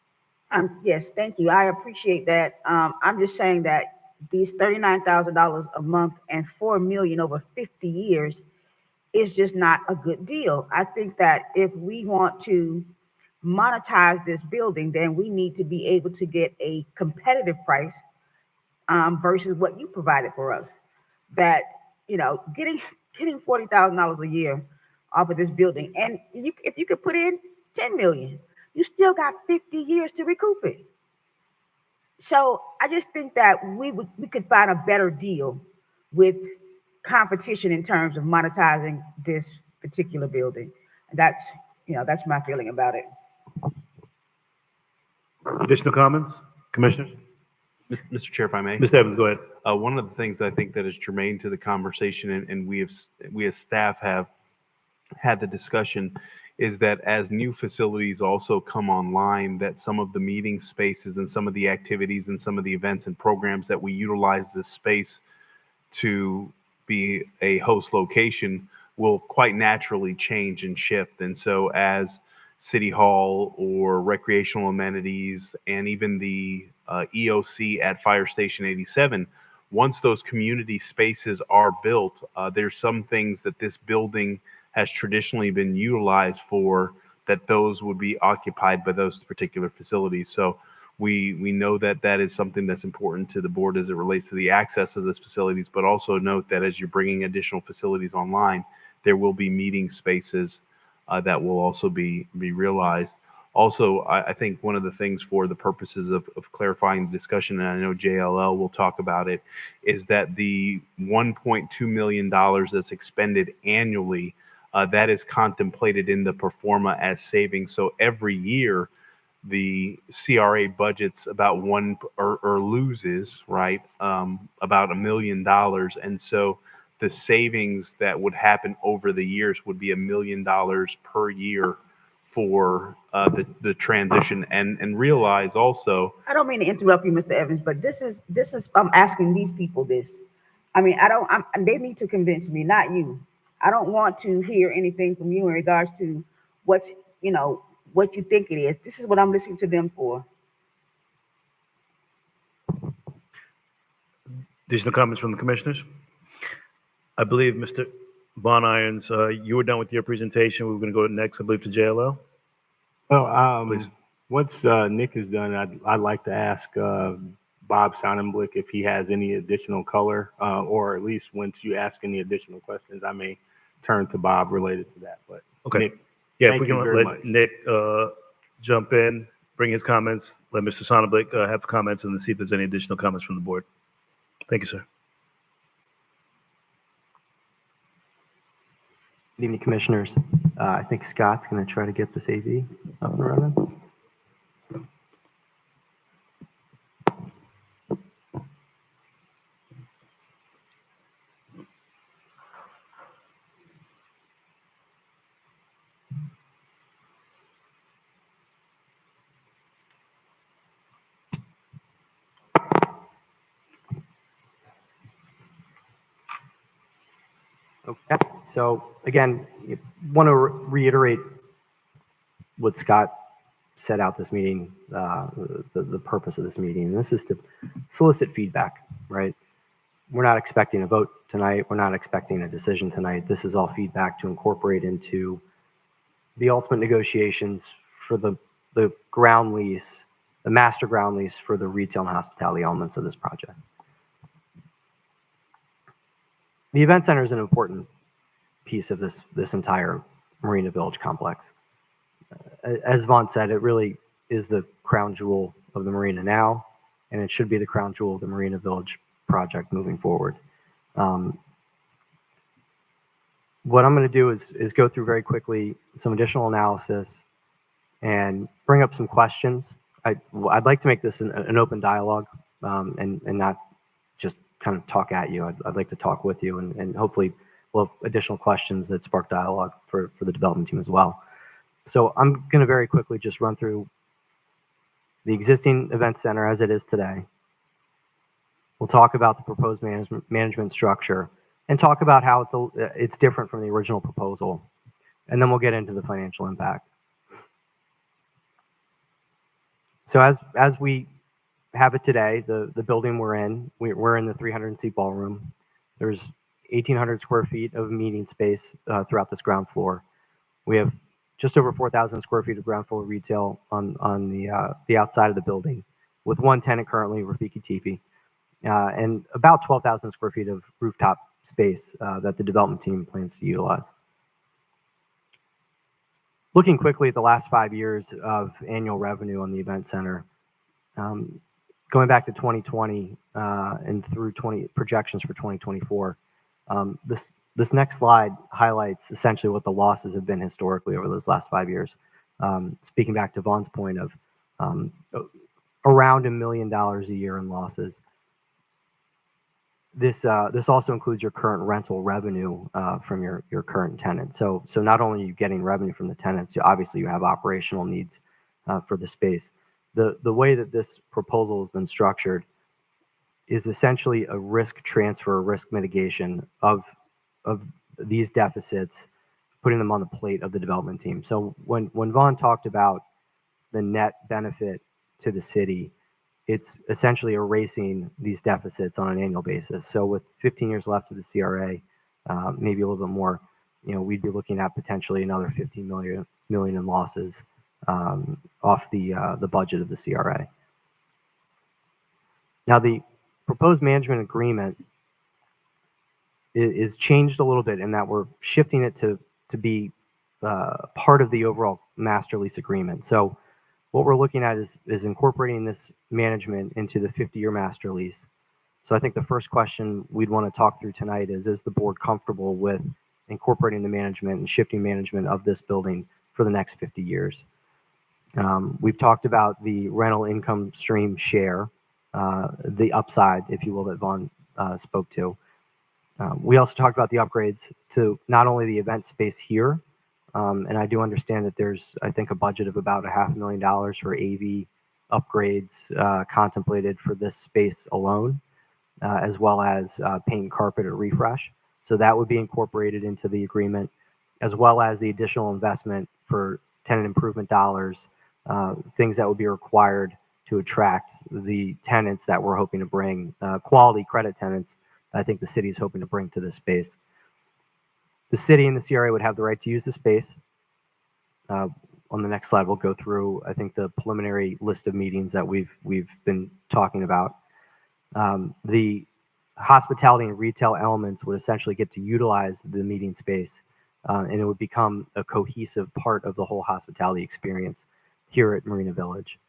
Yes, thank you. I appreciate that. I'm just saying that these $39,000 a month and $4 million over 50 years is just not a good deal. I think that if we want to monetize this building, then we need to be able to get a competitive price versus what you provided for us. That, getting $40,000 a year off of this building, and if you could put in 10 million, you still got 50 years to recoup it. So I just think that we could find a better deal with competition in terms of monetizing this particular building. That's my feeling about it. Additional comments, commissioners? Mr. Chair, if I may. Mr. Evans, go ahead. One of the things I think that is germane to the conversation, and we as staff have had the discussion, is that as new facilities also come online, that some of the meeting spaces and some of the activities and some of the events and programs that we utilize this space to be a host location will quite naturally change and shift. And so as City Hall or recreational amenities and even the EOC at Fire Station 87, once those community spaces are built, there's some things that this building has traditionally been utilized for, that those would be occupied by those particular facilities. So we know that that is something that's important to the board as it relates to the access of those facilities, but also note that as you're bringing additional facilities online, there will be meeting spaces that will also be realized. Also, I think one of the things for the purposes of clarifying the discussion, and I know JLL will talk about it, is that the $1.2 million that's expended annually, that is contemplated in the pro forma as savings. So every year, the CRA budgets about or loses, right, about $1 million. And so the savings that would happen over the years would be $1 million per year for the transition. And realize also, I don't mean to interrupt you, Mr. Evans, but this is I'm asking these people this. I mean, they need to convince me, not you. I don't want to hear anything from you in regards to what's, what you think it is. This is what I'm listening to them for. Additional comments from the commissioners? I believe, Mr. Von Irons, you were done with your presentation. We're going to go next, I believe, to JLL. Well, Please. once Nick is done, I'd like to ask Bob Sonnenblick if he has any additional color, or at least once you ask any additional questions, I may turn to Bob related to that. But Okay. Nick, Yeah, if thank we you can very let much. Nick jump in, bring his comments, let Mr. Sonnenblick have comments, and then see if there's any additional comments from the board. Thank you, sir. Good evening, commissioners. I think Scott's going to try to get this AV up and running. Okay, so again, want to reiterate what Scott set out this meeting, the purpose of this meeting. And this is to solicit feedback, right? We're not expecting a vote tonight. We're not expecting a decision tonight. This is all feedback to incorporate into the ultimate negotiations for the ground lease, the master ground lease for the retail and hospitality elements of this project. The event center is an important piece of this entire Marina Village complex. As Vaughn said, it really is the crown jewel of the marina now, and it should be the crown jewel of the Marina Village project moving forward. What I'm going to do is go through very quickly some additional analysis and bring up some questions. I'd like to make this an open dialogue and not just kind of talk at you. I'd like to talk with you, and hopefully we'll have additional questions that spark dialogue for the development team as well. So I'm going to very quickly just run through the existing event center as it is today. We'll talk about the proposed management structure and talk about how it's different from the original proposal. And then we'll get into the financial impact. So as we have it today, the building we're in the 300-seat ballroom. There's 1,800 square feet of meeting space throughout this ground floor. We have just over 4,000 square feet of ground floor retail on the outside of the building, with one tenant currently, Rafiki Tipi, and about 12,000 square feet of rooftop space that the development team plans to utilize. Looking quickly at the last 5 years of annual revenue on the event center, going back to 2020 and through projections for 2024, this next slide highlights essentially what the losses have been historically over those last 5 years. Speaking back to Vaughn's point of around $1 million a year in losses. This also includes your current rental revenue from your current tenants. So not only are you getting revenue from the tenants, obviously you have operational needs for the space. The way that this proposal has been structured is essentially a risk transfer, risk mitigation of these deficits, putting them on the plate of the development team. So when Vaughn talked about the net benefit to the city, it's essentially erasing these deficits on an annual basis. So with 15 years left of the CRA, maybe a little bit more, we'd be looking at potentially another 15 million in losses off the budget of the CRA. Now the proposed management agreement is changed a little bit in that we're shifting it to be part of the overall master lease agreement. So what we're looking at is incorporating this management into the 50-year master lease. So I think the first question we'd want to talk through tonight is the board comfortable with incorporating the management and shifting management of this building for the next 50 years? We've talked about the rental income stream share, the upside, if you will, that Vaughn spoke to. We also talked about the upgrades to not only the event space here, and I do understand that there's, I think, a budget of about $500,000 for AV upgrades contemplated for this space alone. as well as paint and carpet or refresh. So that would be incorporated into the agreement, as well as the additional investment for tenant improvement dollars, things that would be required to attract the tenants that we're hoping to bring, quality credit tenants that I think the city is hoping to bring to this space. The city and the CRA would have the right to use the space. On the next slide, we'll go through, I think, the preliminary list of meetings that we've been talking about. The hospitality and retail elements would essentially get to utilize the meeting space, and it would become a cohesive part of the whole hospitality experience here at Marina Village.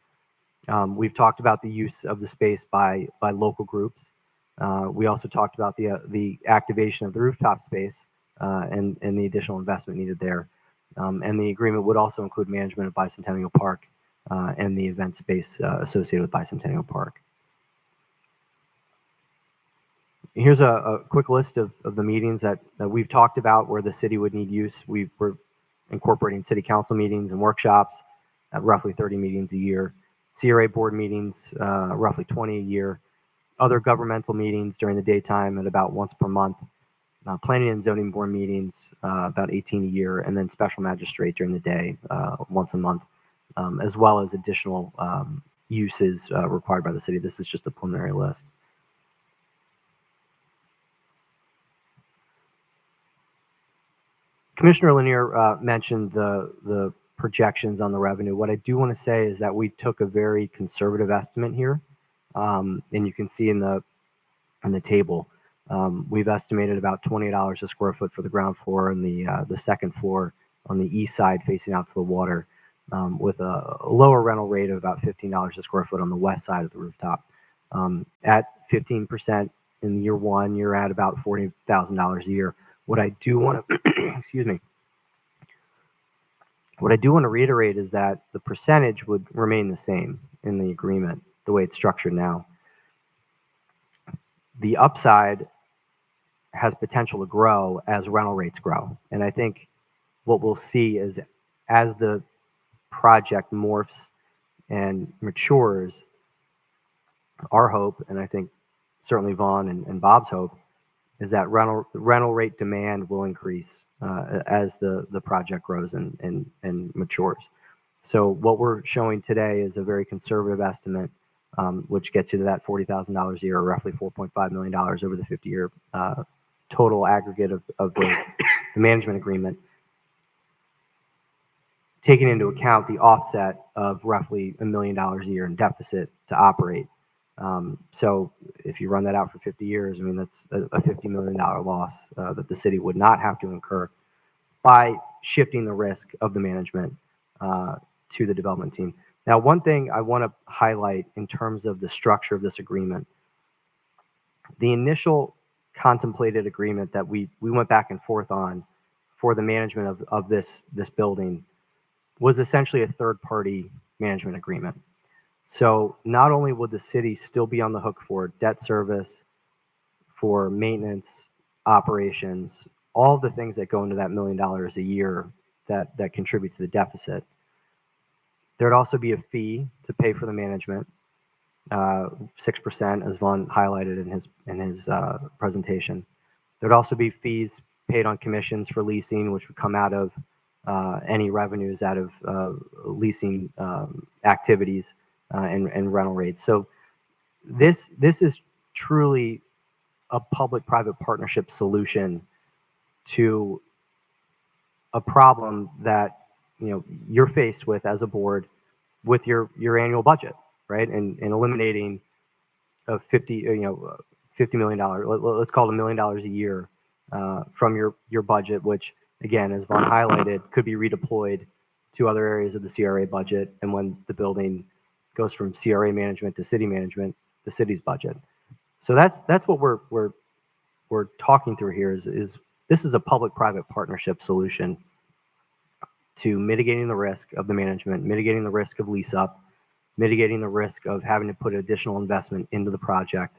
We've talked about the use of the space by local groups. We also talked about the activation of the rooftop space and the additional investment needed there. And the agreement would also include management of Bicentennial Park and the event space associated with Bicentennial Park. Here's a quick list of the meetings that we've talked about where the city would need use. We're incorporating city council meetings and workshops at roughly 30 meetings a year. CRA board meetings, roughly 20 a year. Other governmental meetings during the daytime at about once per month. Planning and zoning board meetings, about 18 a year, and then special magistrate during the day, once a month, as well as additional uses required by the city. This is just a preliminary list. Commissioner Lanier mentioned the projections on the revenue. What I do want to say is that we took a very conservative estimate here, and you can see in the table. We've estimated about $20 a square foot for the ground floor and the second floor on the east side facing out to the water, with a lower rental rate of about $15 a square foot on the west side of the rooftop. At 15% in year one, you're at about $40,000 a year. What I do want to, excuse me, what I do want to reiterate is that the percentage would remain the same in the agreement, the way it's structured now. The upside has potential to grow as rental rates grow. And I think what we'll see is as the project morphs and matures, our hope, and I think certainly Vaughn and Bob's hope, is that rental rate demand will increase as the project grows and matures. So what we're showing today is a very conservative estimate, which gets you to that $40,000 a year, or roughly $4.5 million over the 50-year total aggregate of the management agreement, taking into account the offset of roughly $1 million a year in deficit to operate. So if you run that out for 50 years, I mean, that's a $50 million loss that the city would not have to incur by shifting the risk of the management to the development team. Now, one thing I want to highlight in terms of the structure of this agreement, the initial contemplated agreement that we went back and forth on for the management of this building was essentially a third-party management agreement. So not only would the city still be on the hook for debt service, for maintenance, operations, all the things that go into that $1 million a year that contribute to the deficit, there'd also be a fee to pay for the management, 6%, as Vaughn highlighted in his presentation. There'd also be fees paid on commissions for leasing, which would come out of any revenues out of leasing activities and rental rates. So this is truly a public-private partnership solution to a problem that you're faced with as a board with your annual budget, right? And eliminating a $50 million, let's call it $1 million a year from your budget, which again, as Vaughn highlighted, could be redeployed to other areas of the CRA budget. And when the building goes from CRA management to city management, the city's budget. So that's what we're talking through here is this is a public-private partnership solution to mitigating the risk of the management, mitigating the risk of lease up, mitigating the risk of having to put additional investment into the project,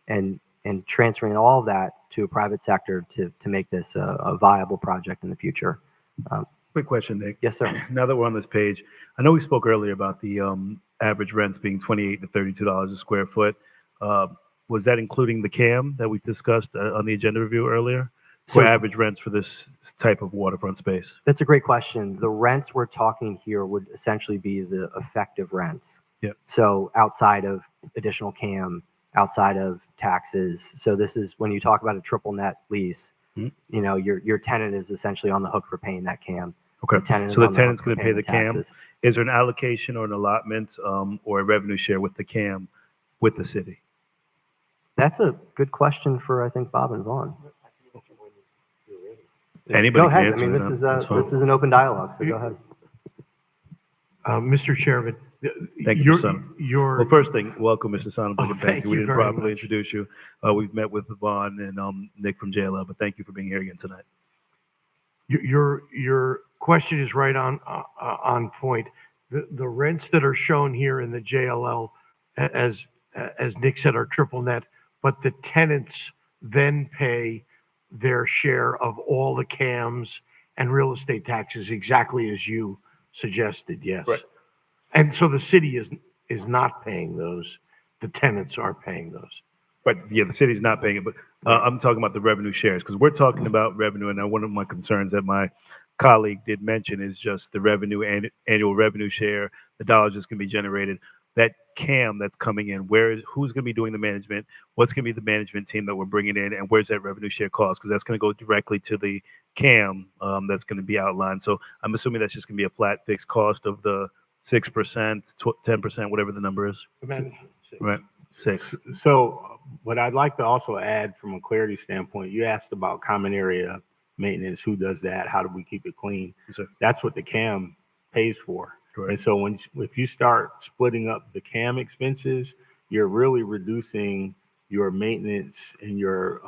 and transferring all of that to a private sector to make this a viable project in the future. Quick question, Nick. Yes, sir. Now that we're on this page, I know we spoke earlier about the average rents being $28 to $32 a square foot. was that including the CAM that we discussed on the agenda review earlier? For So average rents for this type of waterfront space? that's a great question. The rents we're talking here would essentially be the effective rents. Yep. So outside of additional CAM, outside of taxes. So this is when you talk about a triple net lease, Mhm. you know, your tenant is essentially on the hook for paying that CAM. Okay, tenant is so the on the hook tenant's for going to pay paying the CAM. taxes. Is there an allocation or an allotment or a revenue share with the CAM with the city? That's a good question for, I think, Bob and Vaughn. Anybody Go can ahead. I answer mean, it, this is that's fine. this is an open dialogue, so go ahead. Mr. Chairman. Thank you, Mr. Sonnenberg. Well, first thing, welcome, Mr. Sonnenberg, Oh, and thank you. We you didn't very properly much. introduce you. We've met with Vaughn and Nick from JLL, but thank you for being here again tonight. Your question is right on point. The rents that are shown here in the JLL, as Nick said, are triple net, but the tenants then pay their share of all the CAMs and real estate taxes, exactly as you suggested, yes. Right. And so the city is not paying those. The tenants are paying those. But yeah, the city's not paying it, but I'm talking about the revenue shares, because we're talking about revenue, and one of my concerns that my colleague did mention is just the revenue and annual revenue share, the dollars that's going to be generated. That CAM that's coming in, who's going to be doing the management? What's going to be the management team that we're bringing in, and where's that revenue share cost? Because that's going to go directly to the CAM that's going to be outlined. So I'm assuming that's just going to be a flat fixed cost of the 6%, 10%, whatever the number is. Right, 6. So what I'd like to also add from a clarity standpoint, you asked about common area maintenance. Who does that? How do we keep it clean? Yes, sir. That's what the CAM pays for. Correct. And so if you start splitting up the CAM expenses, you're really reducing your maintenance and your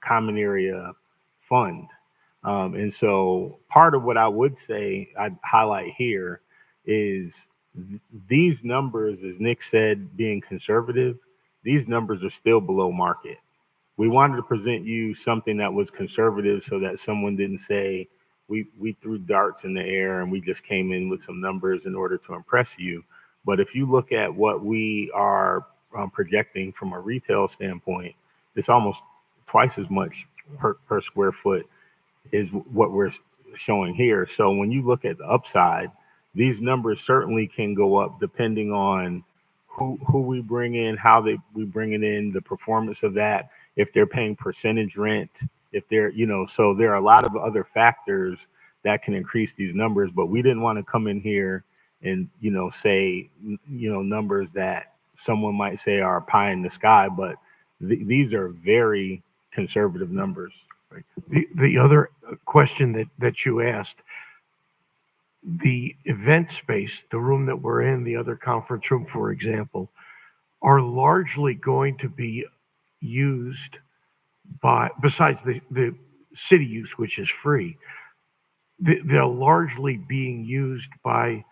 common area fund. And so part of what I would say, I'd highlight here is these numbers, as Nick said, being conservative, these numbers are still below market. We wanted to present you something that was conservative so that someone didn't say, we threw darts in the air and we just came in with some numbers in order to impress you. But if you look at what we are projecting from a retail standpoint, it's almost twice as much per square foot is what we're showing here. So when you look at the upside, these numbers certainly can go up depending on who we bring in, how we bring it in, the performance of that, if they're paying percentage rent, if they're, so there are a lot of other factors that can increase these numbers, but we didn't want to come in here and, say, numbers that someone might say are pie in the sky, but these are very conservative numbers. Right. The other question that you asked, the event space, the room that we're in, the other conference room, for example, are largely going to be used by, besides the city use, which is free, they're largely being used by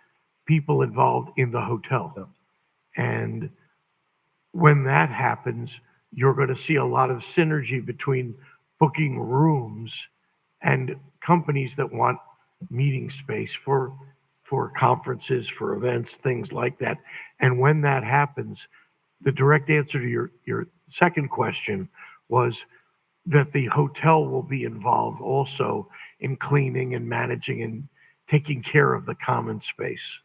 people involved in the hotel. Yeah. And when that happens, you're going to see a lot of synergy between booking rooms and companies that want meeting space for conferences, for events, things like that. And when that happens, the direct answer to your second question was that the hotel will be involved also in cleaning and managing and taking care of the common space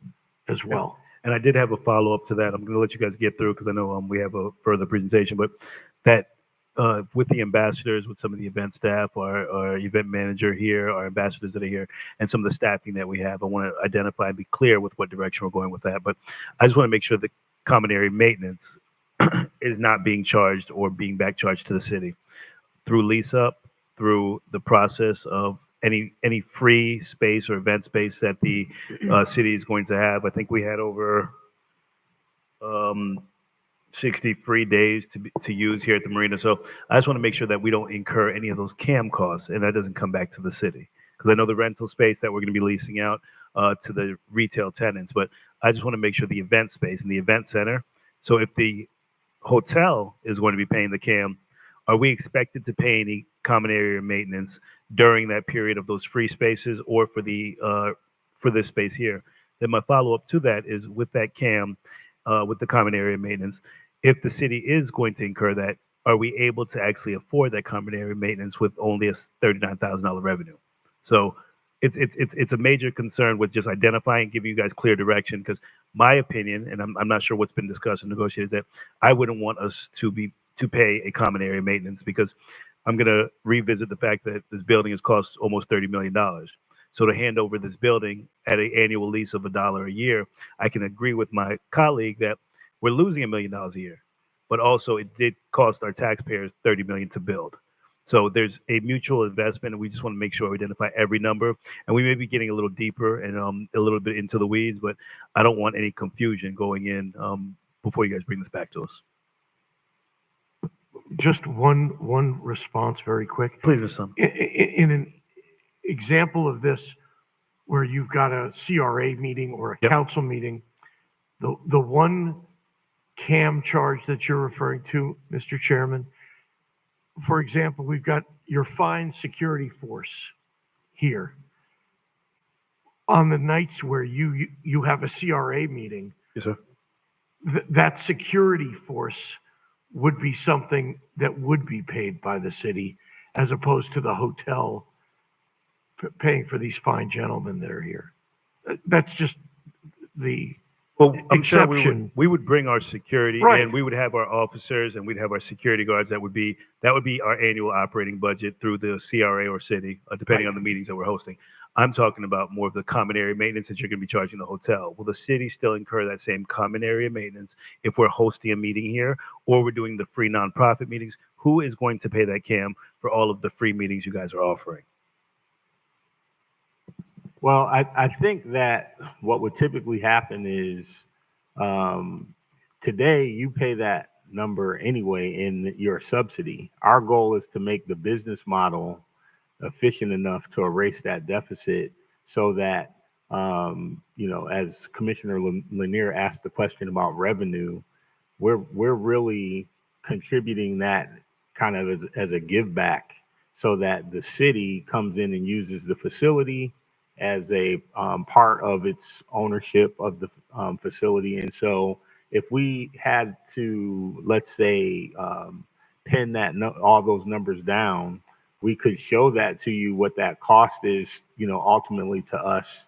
as well. And I did have a follow-up to that. I'm going to let you guys get through because I know we have a further presentation, but that with the ambassadors, with some of the event staff, our event manager here, our ambassadors that are here, and some of the staffing that we have, I want to identify and be clear with what direction we're going with that. But I just want to make sure the common area maintenance is not being charged or being back charged to the city through lease up, through the process of any free space or event space that the city is going to have. I think we had over 60 free days to use here at the marina. So I just want to make sure that we don't incur any of those CAM costs and that doesn't come back to the city. Because I know the rental space that we're going to be leasing out to the retail tenants, but I just want to make sure the event space and the event center. So if the hotel is going to be paying the CAM, are we expected to pay any common area maintenance during that period of those free spaces or for this space here? Then my follow-up to that is with that CAM, with the common area maintenance, if the city is going to incur that, are we able to actually afford that common area maintenance with only a $39,000 revenue? So it's a major concern with just identifying, giving you guys clear direction. Because my opinion, and I'm not sure what's been discussed and negotiated, is that I wouldn't want us to pay a common area maintenance, because I'm going to revisit the fact that this building has cost almost $30 million. So to hand over this building at an annual lease of $1 a year, I can agree with my colleague that we're losing $1 million a year, but also it did cost our taxpayers $30 million to build. So there's a mutual investment, and we just want to make sure we identify every number. And we may be getting a little deeper and a little bit into the weeds, but I don't want any confusion going in before you guys bring this back to us. Just one response very quick. Please, Ms. Sum. In an example of this, where you've got a CRA meeting or a Yep. council meeting, the one CAM charge that you're referring to, Mr. Chairman, for example, we've got your fine security force here. On the nights where you have a CRA meeting, Yes, sir. that security force would be something that would be paid by the city, as opposed to the hotel paying for these fine gentlemen that are here. That's just the Well, I'm sure exception. we would bring our security Right. in. We would have our officers and we'd have our security guards. That would be our annual operating budget through the CRA or city, depending Right. on the meetings that we're hosting. I'm talking about more of the common area maintenance that you're going to be charging the hotel. Will the city still incur that same common area maintenance if we're hosting a meeting here, or we're doing the free nonprofit meetings? Who is going to pay that, Cam, for all of the free meetings you guys are offering? Well, I think that what would typically happen is today you pay that number anyway in your subsidy. Our goal is to make the business model efficient enough to erase that deficit so that, as Commissioner Lanier asked the question about revenue, we're really contributing that kind of as a give back so that the city comes in and uses the facility as a part of its ownership of the facility. And so if we had to, let's say, pin all those numbers down, we could show that to you what that cost is, ultimately to us,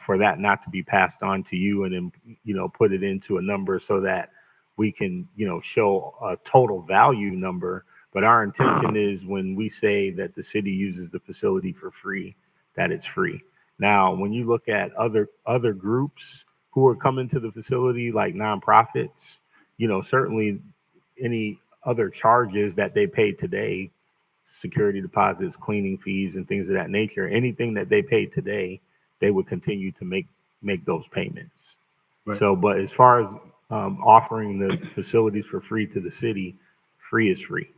for that not to be passed on to you, and then, put it into a number so that we can, show a total value number. But our intention is when we say that the city uses the facility for free, that it's free. Now, when you look at other groups who are coming to the facility, like nonprofits, certainly any other charges that they pay today, security deposits, cleaning fees, and things of that nature, anything that they pay today, they would continue to make those payments. Right. So, but as far as offering the facilities for free to the city, free is free.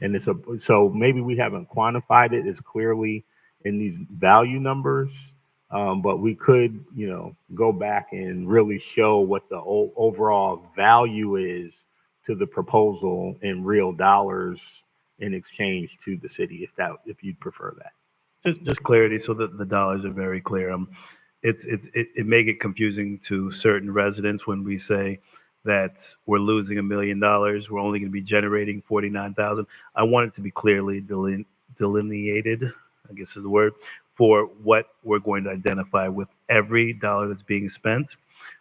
And so maybe we haven't quantified it as clearly in these value numbers, but we could, go back and really show what the overall value is to the proposal in real dollars in exchange to the city, if you'd prefer that. Just clarity, so that the dollars are very clear. It may get confusing to certain residents when we say that we're losing $1 million. We're only going to be generating 49,000. I want it to be clearly delineated, I guess is the word, for what we're going to identify with every dollar that's being spent,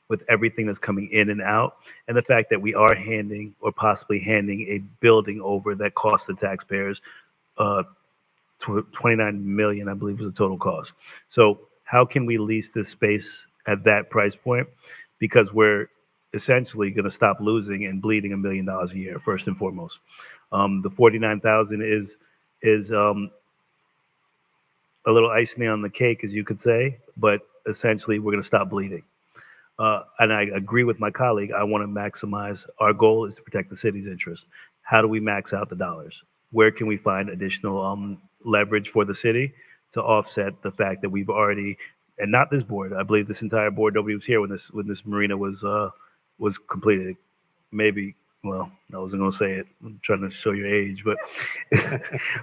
with everything that's coming in and out, and the fact that we are handing or possibly handing a building over that costs the taxpayers 29 million, I believe, was the total cost. So how can we lease this space at that price point? Because we're essentially going to stop losing and bleeding $1 million a year, first and foremost. The 49,000 is a little icing on the cake, as you could say, but essentially we're going to stop bleeding. And I agree with my colleague. I want to maximize. Our goal is to protect the city's interest. How do we max out the dollars? Where can we find additional leverage for the city to offset the fact that we've already, and not this board, I believe this entire board, nobody was here when this marina was completed. Maybe, well, I wasn't going to say it. I'm trying to show your age, but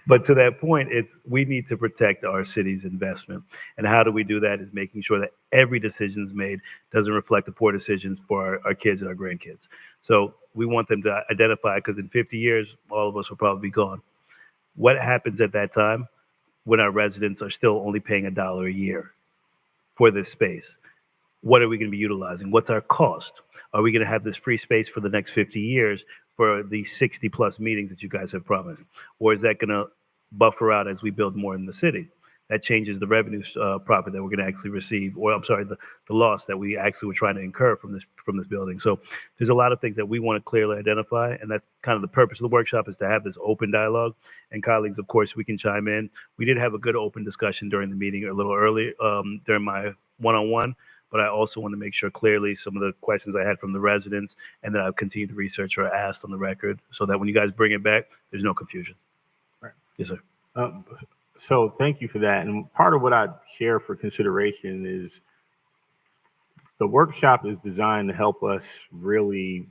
but to that point, we need to protect our city's investment. And how do we do that is making sure that every decision is made doesn't reflect the poor decisions for our kids and our grandkids. So we want them to identify, because in 50 years, all of us will probably be gone. What happens at that time when our residents are still only paying $1 a year for this space? What are we going to be utilizing? What's our cost? Are we going to have this free space for the next 50 years for the 60 plus meetings that you guys have promised? Or is that going to buffer out as we build more in the city? That changes the revenue profit that we're going to actually receive, or I'm sorry, the loss that we actually were trying to incur from this building. So there's a lot of things that we want to clearly identify, and that's kind of the purpose of the workshop, is to have this open dialogue. And colleagues, of course, we can chime in. We did have a good open discussion during the meeting a little early during my one-on-one, but I also want to make sure clearly some of the questions I had from the residents and that I've continued to research or asked on the record, so that when you guys bring it back, there's no confusion. Right. Yes, sir. So thank you for that. And part of what I'd share for consideration is the workshop is designed to help us really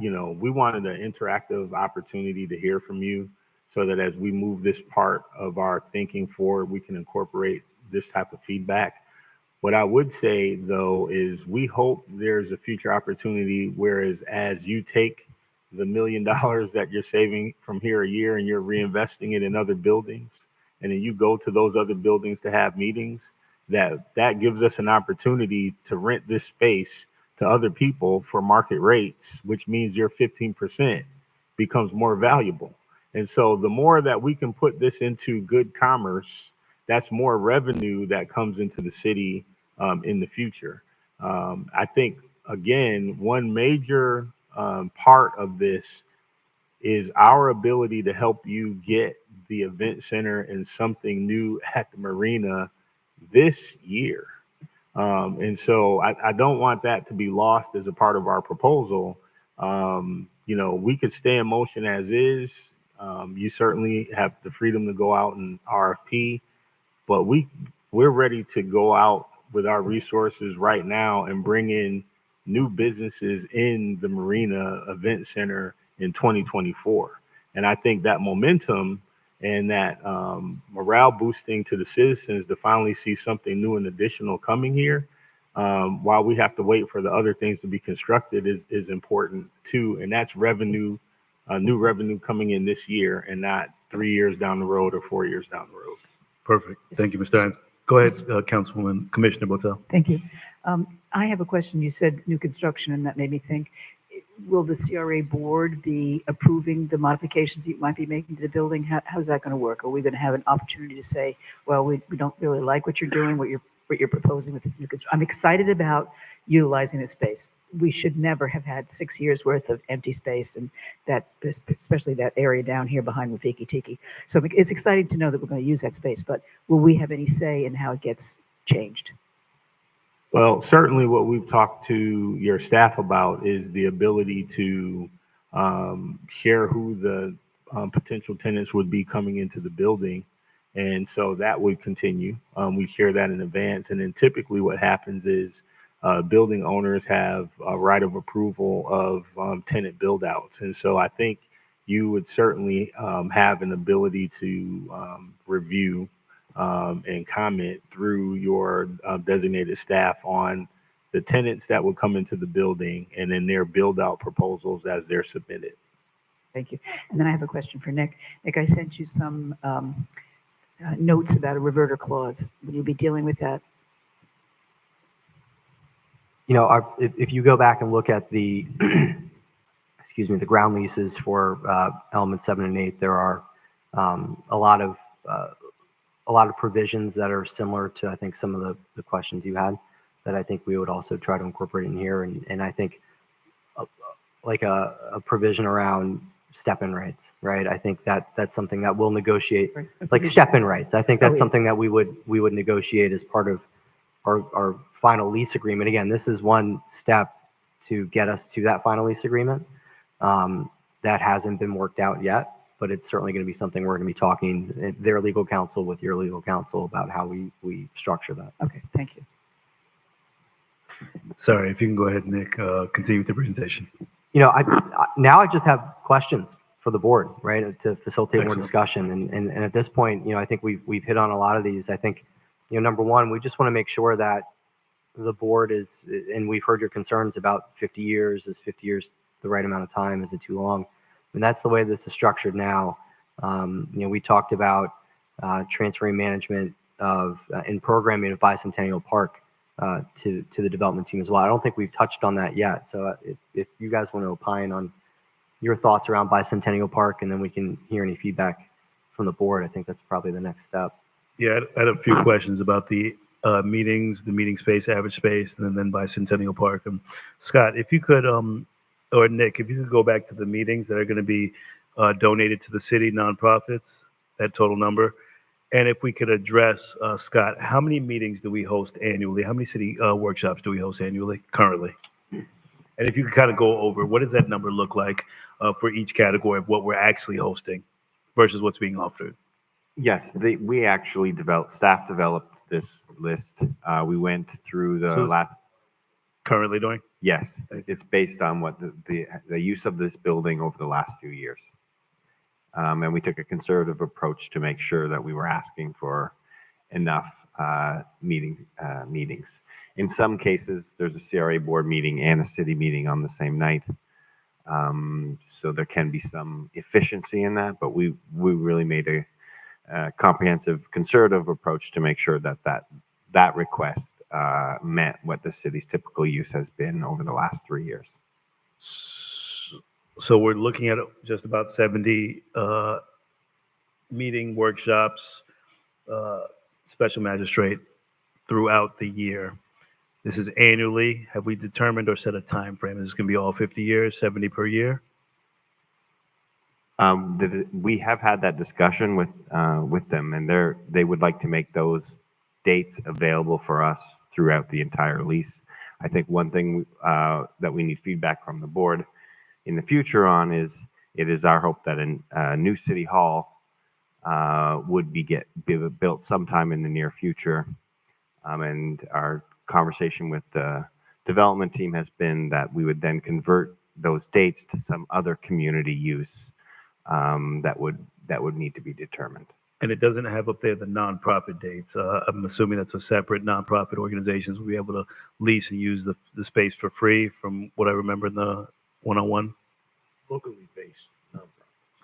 we wanted an interactive opportunity to hear from you, so that as we move this part of our thinking forward, we can incorporate this type of feedback. What I would say, though, is we hope there's a future opportunity, whereas as you take the $1 million that you're saving from here a year and you're reinvesting it in other buildings, and then you go to those other buildings to have meetings, that gives us an opportunity to rent this space to other people for market rates, which means your 15% becomes more valuable. And so the more that we can put this into good commerce, that's more revenue that comes into the city in the future. I think, again, one major part of this is our ability to help you get the event center and something new at the marina this year. And so I don't want that to be lost as a part of our proposal. We could stay in motion as is. You certainly have the freedom to go out and RFP, but we're ready to go out with our resources right now and bring in new businesses in the Marina Event Center in 2024. And I think that momentum and that morale boosting to the citizens to finally see something new and additional coming here, while we have to wait for the other things to be constructed, is important too. And that's revenue, new revenue coming in this year, and not 3 years down the road or 4 years down the road. Perfect. Thank you, Mr. Hines. Go ahead, Councilwoman, Commissioner Botel. Thank you. I have a question. You said new construction, and that made me think, will the CRA board be approving the modifications you might be making to the building? How's that going to work? Are we going to have an opportunity to say, well, we don't really like what you're doing, what you're proposing with this new construction? I'm excited about utilizing this space. We should never have had 6 years worth of empty space, and that, especially that area down here behind Wafiki Tiki. So it's exciting to know that we're going to use that space, but will we have any say in how it gets changed? Well, certainly what we've talked to your staff about is the ability to share who the potential tenants would be coming into the building. And so that would continue. We share that in advance. And then typically what happens is building owners have a right of approval of tenant build outs. And so I think you would certainly have an ability to review and comment through your designated staff on the tenants that will come into the building, and then their build out proposals as they're submitted. Thank you. And then I have a question for Nick. Nick, I sent you some notes about a reverter clause. Will you be dealing with that? If you go back and look at the, the ground leases for elements 7 and 8, there are a lot of provisions that are similar to, I think, some of the questions you had, that I think we would also try to incorporate in here. And I think like a provision around step-in rights, right? I think that's something that we'll negotiate, like step-in rights. I think that's something that we would negotiate as part of our final lease agreement. Again, this is one step to get us to that final lease agreement. That hasn't been worked out yet, but it's certainly going to be something we're going to be talking their legal counsel with your legal counsel about how we structure that. Okay, thank you. Sorry, if you can go ahead, Nick, continue with the presentation. I just have questions for the board, right, to facilitate Excellent. more discussion. And at this point, I think we've hit on a lot of these. I think, number one, we just want to make sure that the board is, and we've heard your concerns about 50 years. Is 50 years the right amount of time? Is it too long? And that's the way this is structured now. We talked about transferring management of in programming of Bicentennial Park to the development team as well. I don't think we've touched on that yet. So if you guys want to opine on your thoughts around Bicentennial Park, and then we can hear any feedback from the board, I think that's probably the next step. Yeah, I had a few questions about the meetings, the meeting space, average space, and then Bicentennial Park. Scott, if you could, or Nick, if you could go back to the meetings that are going to be donated to the city nonprofits, that total number. And if we could address, Scott, how many meetings do we host annually? How many city workshops do we host annually currently? And if you could kind of go over, what does that number look like for each category of what we're actually hosting versus what's being offered? Yes, we actually staff developed this list. We went through the So last. Currently doing? Yes, it's based on what the use of this building over the last few years. And we took a conservative approach to make sure that we were asking for enough meetings. In some cases, there's a CRA board meeting and a city meeting on the same night. So there can be some efficiency in that, but we really made a comprehensive conservative approach to make sure that request met what the city's typical use has been over the last 3 years. So we're looking at just about 70 meeting workshops, special magistrate throughout the year. This is annually. Have we determined or set a time frame? Is this going to be all 50 years, 70 per year? We have had that discussion with them, and they would like to make those dates available for us throughout the entire lease. I think one thing that we need feedback from the board in the future on is it is our hope that a new city hall would be built sometime in the near future. And our conversation with the development team has been that we would then convert those dates to some other community use that would need to be determined. And it doesn't have up there the nonprofit dates. I'm assuming that's a separate nonprofit organizations will be able to lease and use the space for free, from what I remember in the one-on-one. Locally based nonprofit.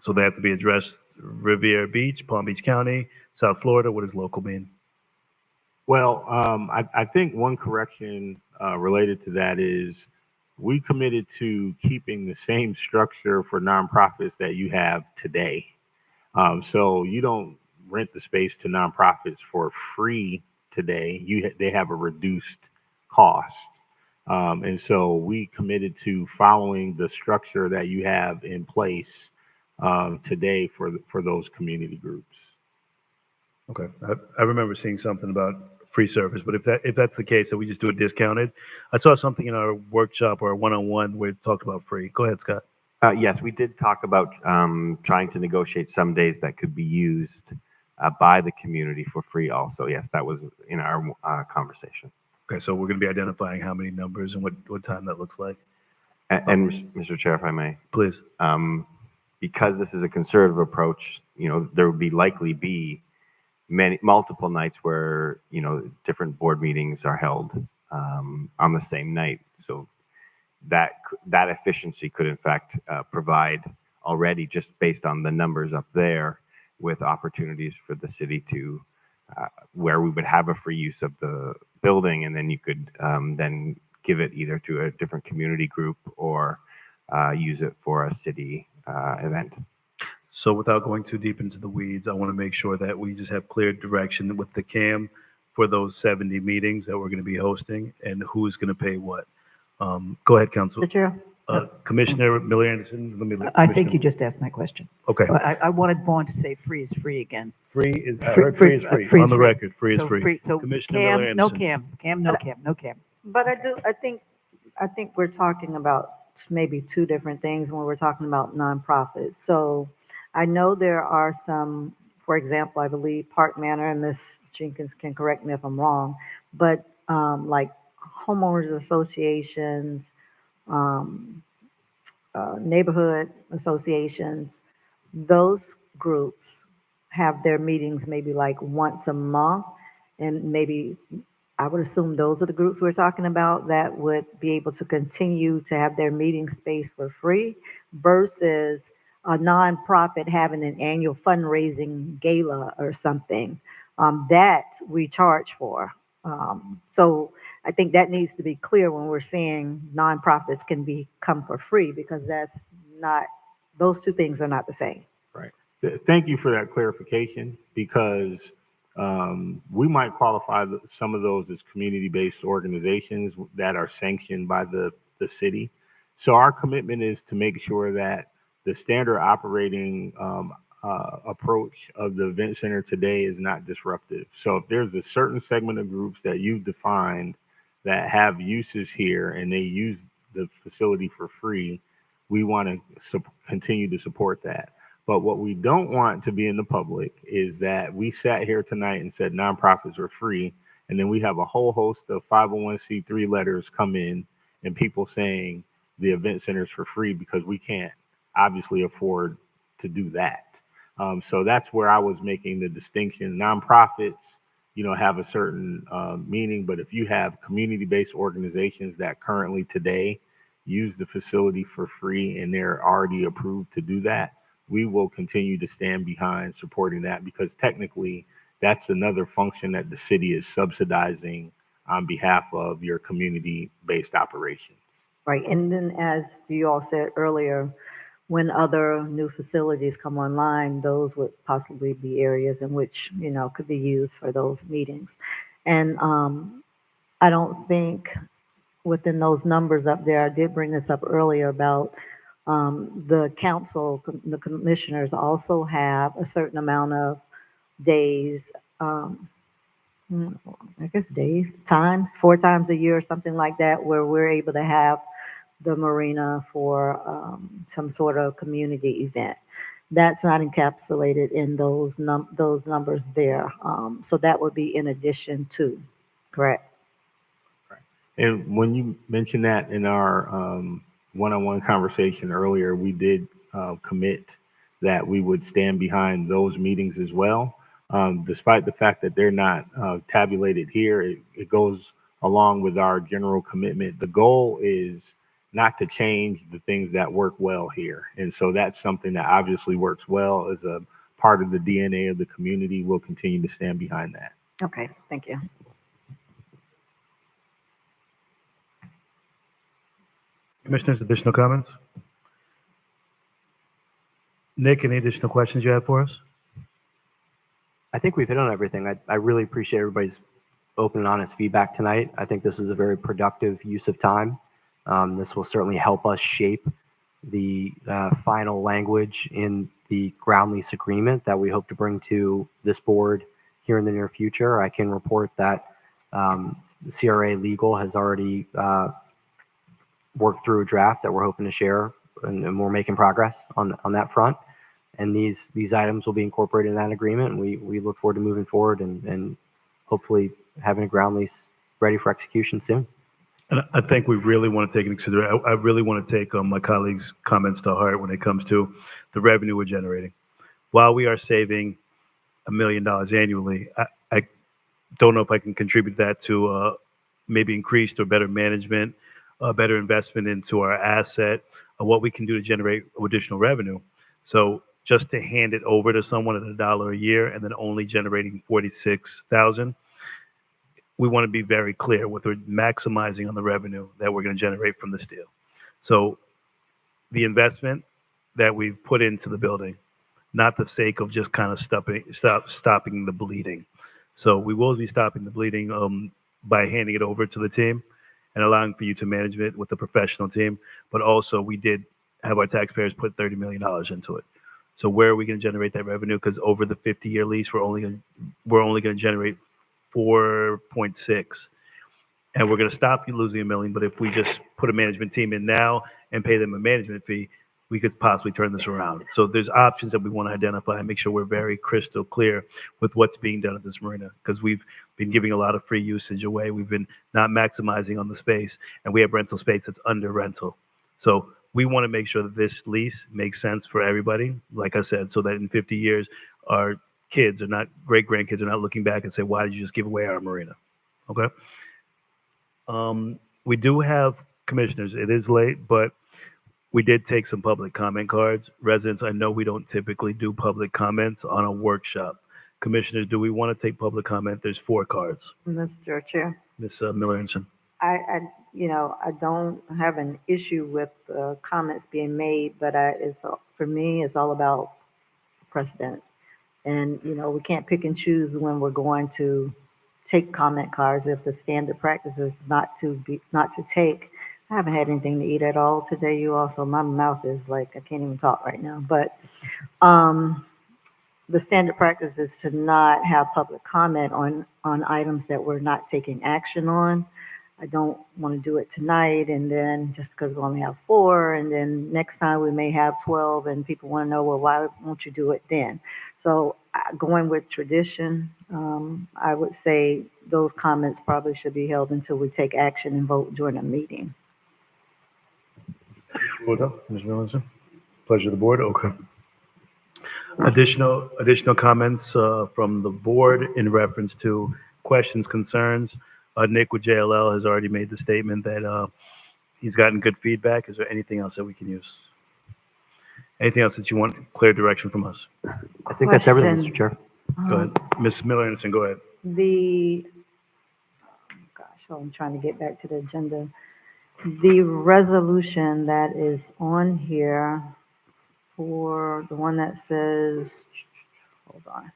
So they have to be addressed Riviera Beach, Palm Beach County, South Florida. What does local mean? Well, I think one correction related to that is we committed to keeping the same structure for nonprofits that you have today. So you don't rent the space to nonprofits for free today. They have a reduced cost. And so we committed to following the structure that you have in place today for those community groups. Okay, I remember seeing something about free service, but if that's the case, that we just do it discounted. I saw something in our workshop or one-on-one where it talked about free. Go ahead, Scott. Yes, we did talk about trying to negotiate some days that could be used by the community for free also. Yes, that was in our conversation. Okay, so we're going to be identifying how many numbers and what time that looks like. And Mr. Chair, if I may. Please. Because this is a conservative approach, there would likely be multiple nights where, different board meetings are held on the same night. So that efficiency could in fact provide already, just based on the numbers up there, with opportunities for the city to where we would have a free use of the building, and then you could then give it either to a different community group or use it for a city event. So without going too deep into the weeds, I want to make sure that we just have clear direction with the CAM for those 70 meetings that we're going to be hosting and who's going to pay what. Go ahead, Council. Mr. Chair? Commissioner Miller Anderson. I think you just asked my question. Okay. I wanted Vaughn to say free is free again. Free is Free- free, free- is free. free On is the free. record, free is free. So Commissioner Miller Cam, no Anderson. Cam, no Cam. But I think we're talking about maybe two different things when we're talking about nonprofits. So I know there are some, for example, I believe Park Manor, and Ms. Jenkins can correct me if I'm wrong, but like homeowners associations, neighborhood associations, those groups have their meetings maybe like once a month, and maybe I would assume those are the groups we're talking about that would be able to continue to have their meeting space for free versus a nonprofit having an annual fundraising gala or something that we charge for. So I think that needs to be clear when we're saying nonprofits can come for free because that's not, those two things are not the same. Right. Thank you for that clarification because we might qualify some of those as community-based organizations that are sanctioned by the city. So our commitment is to make sure that the standard operating approach of the event center today is not disruptive. So if there's a certain segment of groups that you've defined that have uses here and they use the facility for free, we want to continue to support that. But what we don't want to be in the public is that we sat here tonight and said nonprofits are free, and then we have a whole host of 501c3 letters come in and people saying the event center's for free because we can't obviously afford to do that. So that's where I was making the distinction. Nonprofits, have a certain meaning, but if you have community-based organizations that currently today use the facility for free and they're already approved to do that, we will continue to stand behind supporting that because technically that's another function that the city is subsidizing on behalf of your community-based operations. Right. And then as you all said earlier, when other new facilities come online, those would possibly be areas in which, could be used for those meetings. And I don't think within those numbers up there, I did bring this up earlier about the council, the commissioners also have a certain amount of days, I guess days, times, 4 times a year or something like that, where we're able to have the marina for some sort of community event. That's not encapsulated in those numbers there. So that would be in addition to, correct? And when you mentioned that in our one-on-one conversation earlier, we did commit that we would stand behind those meetings as well. Despite the fact that they're not tabulated here, it goes along with our general commitment. The goal is not to change the things that work well here. And so that's something that obviously works well as a part of the DNA of the community. We'll continue to stand behind that. Okay, thank you. Commissioners, additional comments? Nick, any additional questions you have for us? I think we've hit on everything. I really appreciate everybody's open and honest feedback tonight. I think this is a very productive use of time. This will certainly help us shape the final language in the ground lease agreement that we hope to bring to this board here in the near future. I can report that the CRA Legal has already worked through a draft that we're hoping to share, and we're making progress on that front. And these items will be incorporated in that agreement. And we look forward to moving forward and hopefully having a ground lease ready for execution soon. And I think we really want to take into consideration, I really want to take my colleagues' comments to heart when it comes to the revenue we're generating. While we are saving $1 million annually, I don't know if I can contribute that to maybe increased or better management, better investment into our asset, what we can do to generate additional revenue. So just to hand it over to someone at $1 a year and then only generating $46,000, we want to be very clear with maximizing on the revenue that we're going to generate from this deal. So the investment that we've put into the building, not the sake of just kind of stopping the bleeding. So we will be stopping the bleeding by handing it over to the team and allowing for you to manage it with a professional team. But also we did have our taxpayers put $30 million into it. So where are we going to generate that revenue? Because over the 50-year lease, we're only going to generate 4.6, and we're going to stop you losing $1 million. But if we just put a management team in now and pay them a management fee, we could possibly turn this around. So there's options that we want to identify and make sure we're very crystal clear with what's being done at this marina, because we've been giving a lot of free usage away. We've been not maximizing on the space, and we have rental space that's under rental. So we want to make sure that this lease makes sense for everybody, like I said, so that in 50 years, our kids are not, great grandkids are not looking back and say, why did you just give away our marina? Okay. We do have commissioners. It is late, but we did take some public comment cards. Residents, I know we don't typically do public comments on a workshop. Commissioners, do we want to take public comment? There's 4 cards. Mr. Chair, Ms. Miller-Anderson. I, I don't have an issue with comments being made, but for me, it's all about precedent. And, we can't pick and choose when we're going to take comment cards if the standard practice is not to take. I haven't had anything to eat at all today, you all, so my mouth is like, I can't even talk right now. But the standard practice is to not have public comment on items that we're not taking action on. I don't want to do it tonight, and then just because we only have 4, and then next time we may have 12, and people want to know, well, why won't you do it then? So going with tradition, I would say those comments probably should be held until we take action and vote during a meeting. Ms. Miller-Anderson. Pleasure of the board. Okay. Additional comments from the board in reference to questions, concerns. Nick with JLL has already made the statement that he's gotten good feedback. Is there anything else that we can use? Anything else that you want clear direction from us? I think that's everything, Mr. Chair. Go ahead. Ms. Miller-Anderson, go ahead. I'm trying to get back to the agenda. The resolution that is on here for the one that says, hold on.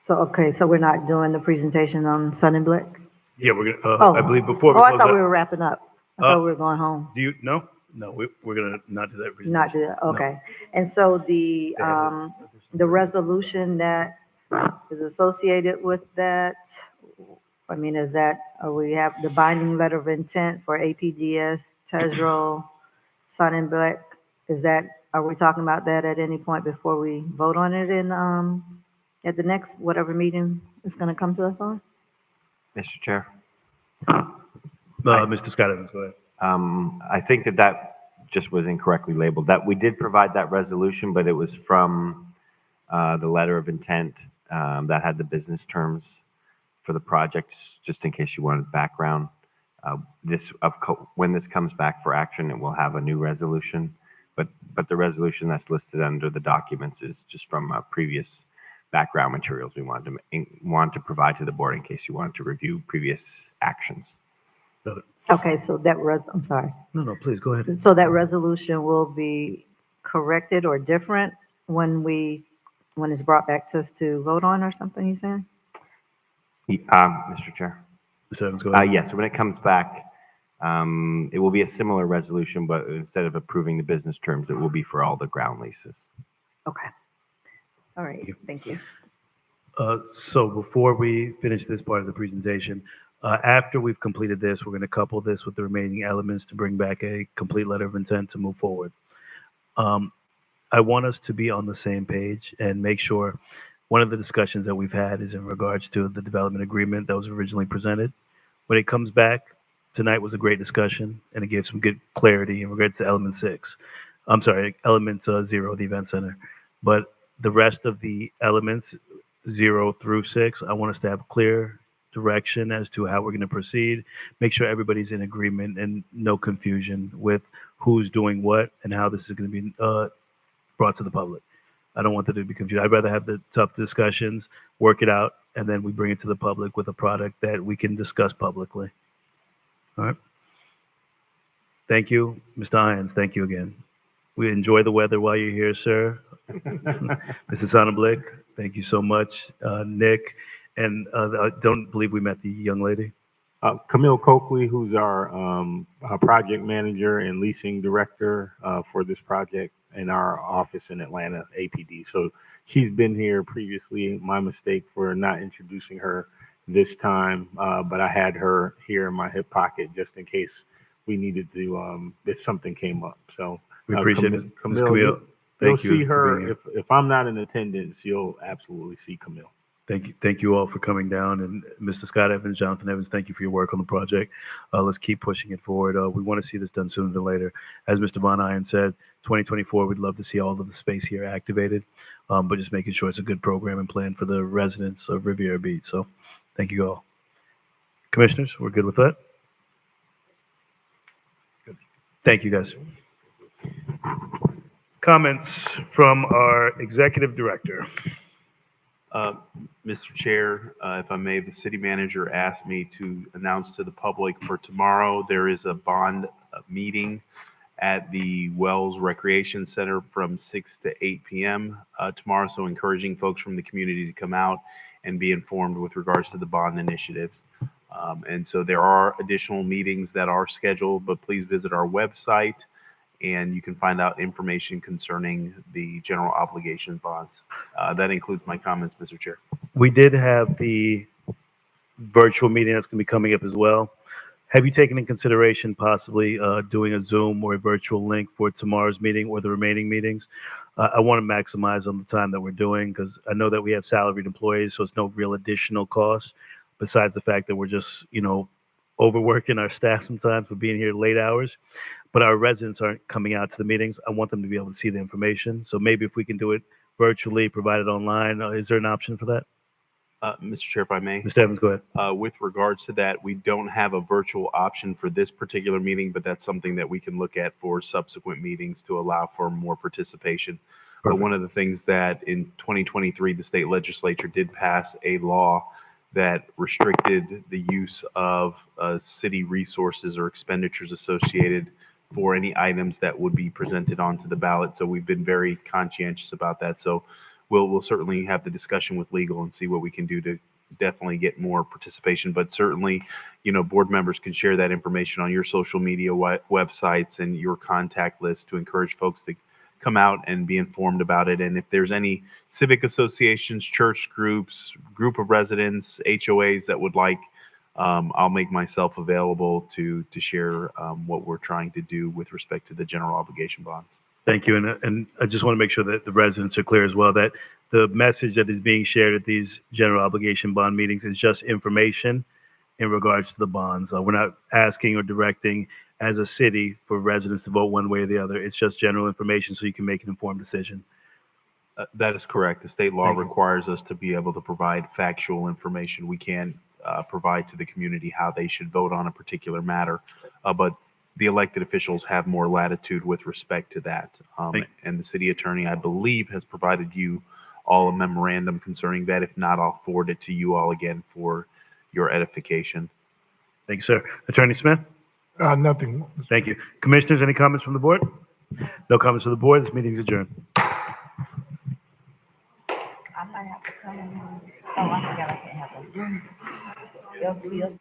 So we're not doing the presentation on Sun and Blick? Yeah, we're gonna. I believe before we I close thought out- we were wrapping up. I thought we were going home. Do you no? We're gonna not do that presentation. Not do that. Okay. And so the resolution that is associated with that, I mean, we have the binding letter of intent for APDS, Tezro, Sun and Black. Are we talking about that at any point before we vote on it at the next, whatever meeting it's going to come to us on? Mr. Chair, Mr. Scott Evans, go ahead. I think that just was incorrectly labeled. That we did provide that resolution, but it was from the letter of intent that had the business terms for the project, just in case you wanted background. When this comes back for action, it will have a new resolution, but the resolution that's listed under the documents is just from previous background materials we wanted to provide to the board in case you wanted to review previous actions. Okay, so I'm sorry. No, please go ahead. So that resolution will be corrected or different when it's brought back to us to vote on or something, you saying? Mr. Chair. Mr. Evans, go ahead. Yes, when it comes back, it will be a similar resolution, but instead of approving the business terms, it will be for all the ground leases. Okay. All right, thank you. So before we finish this part of the presentation, after we've completed this, we're going to couple this with the remaining elements to bring back a complete letter of intent to move forward. I want us to be on the same page and make sure one of the discussions that we've had is in regards to the development agreement that was originally presented. When it comes back, tonight was a great discussion and it gave some good clarity in regards to element 0, the event center. But the rest of the elements 0 through 6, I want us to have clear direction as to how we're going to proceed, make sure everybody's in agreement and no confusion with who's doing what and how this is going to be brought to the public. I don't want there to be confusion. I'd rather have the tough discussions, work it out, and then we bring it to the public with a product that we can discuss publicly. All right. Thank you, Mr. Irons. Thank you again. We enjoy the weather while you're here, sir. Mr. Sonneblick, thank you so much. Nick, and I don't believe we met the young lady. Camille Coakley, who's our project manager and leasing director for this project in our office in Atlanta, APD. So she's been here previously. My mistake for not introducing her this time, but I had her here in my hip pocket just in case we needed to, if something came up. So we appreciate it. Camille, Camille, you'll see her. If I'm not in attendance, you'll absolutely see Camille. Thank you all for coming down. And Mr. Scott Evans, Jonathan Evans, thank you for your work on the project. Let's keep pushing it forward. We want to see this done sooner than later. As Mr. Von Iron said, 2024, we'd love to see all of the space here activated, but just making sure it's a good program and plan for the residents of Riviera Beach. So thank you all. Commissioners, we're good with that? Good. Thank you, guys. Comments from our executive director. Mr. Chair, if I may, the city manager asked me to announce to the public for tomorrow, there is a bond meeting at the Wells Recreation Center from 6 to 8 p.m. Tomorrow, so encouraging folks from the community to come out and be informed with regards to the bond initiatives. And so there are additional meetings that are scheduled, but please visit our website and you can find out information concerning the general obligation bonds. That includes my comments, Mr. Chair. We did have the virtual meeting that's going to be coming up as well. Have you taken in consideration possibly doing a Zoom or a virtual link for tomorrow's meeting or the remaining meetings? I want to maximize on the time that we're doing because I know that we have salaried employees, so it's no real additional cost besides the fact that we're just, overworking our staff sometimes for being here late hours. But our residents aren't coming out to the meetings. I want them to be able to see the information. So maybe if we can do it virtually, provide it online, is there an option for that? Mr. Chair, if I may. Mr. Evans, go ahead. With regards to that, we don't have a virtual option for this particular meeting, but that's something that we can look at for subsequent meetings to allow for more participation. But one of the things that in 2023, the state legislature did pass a law that restricted the use of city resources or expenditures associated for any items that would be presented onto the ballot. So we've been very conscientious about that. So we'll certainly have the discussion with legal and see what we can do to definitely get more participation. But certainly, board members can share that information on your social media websites and your contact list to encourage folks to come out and be informed about it. And if there's any civic associations, church groups, group of residents, HOAs that would like, I'll make myself available to share what we're trying to do with respect to the general obligation bonds. Thank you. And I just want to make sure that the residents are clear as well that the message that is being shared at these general obligation bond meetings is just information in regards to the bonds. We're not asking or directing as a city for residents to vote one way or the other. It's just general information so you can make an informed decision. That is correct. The state law requires us to be able to provide factual information. We can provide to the community how they should vote on a particular matter, but the elected officials have more latitude with respect to that. And the city attorney, I believe, has provided you all a memorandum concerning that. If not, I'll forward it to you all again for your edification. Thank you, sir. Attorney Smith? Nothing. Thank you. Commissioners, any comments from the board? No comments from the board. This meeting is adjourned. I might have to come in. Oh, I forgot I can't have a room. They'll see us.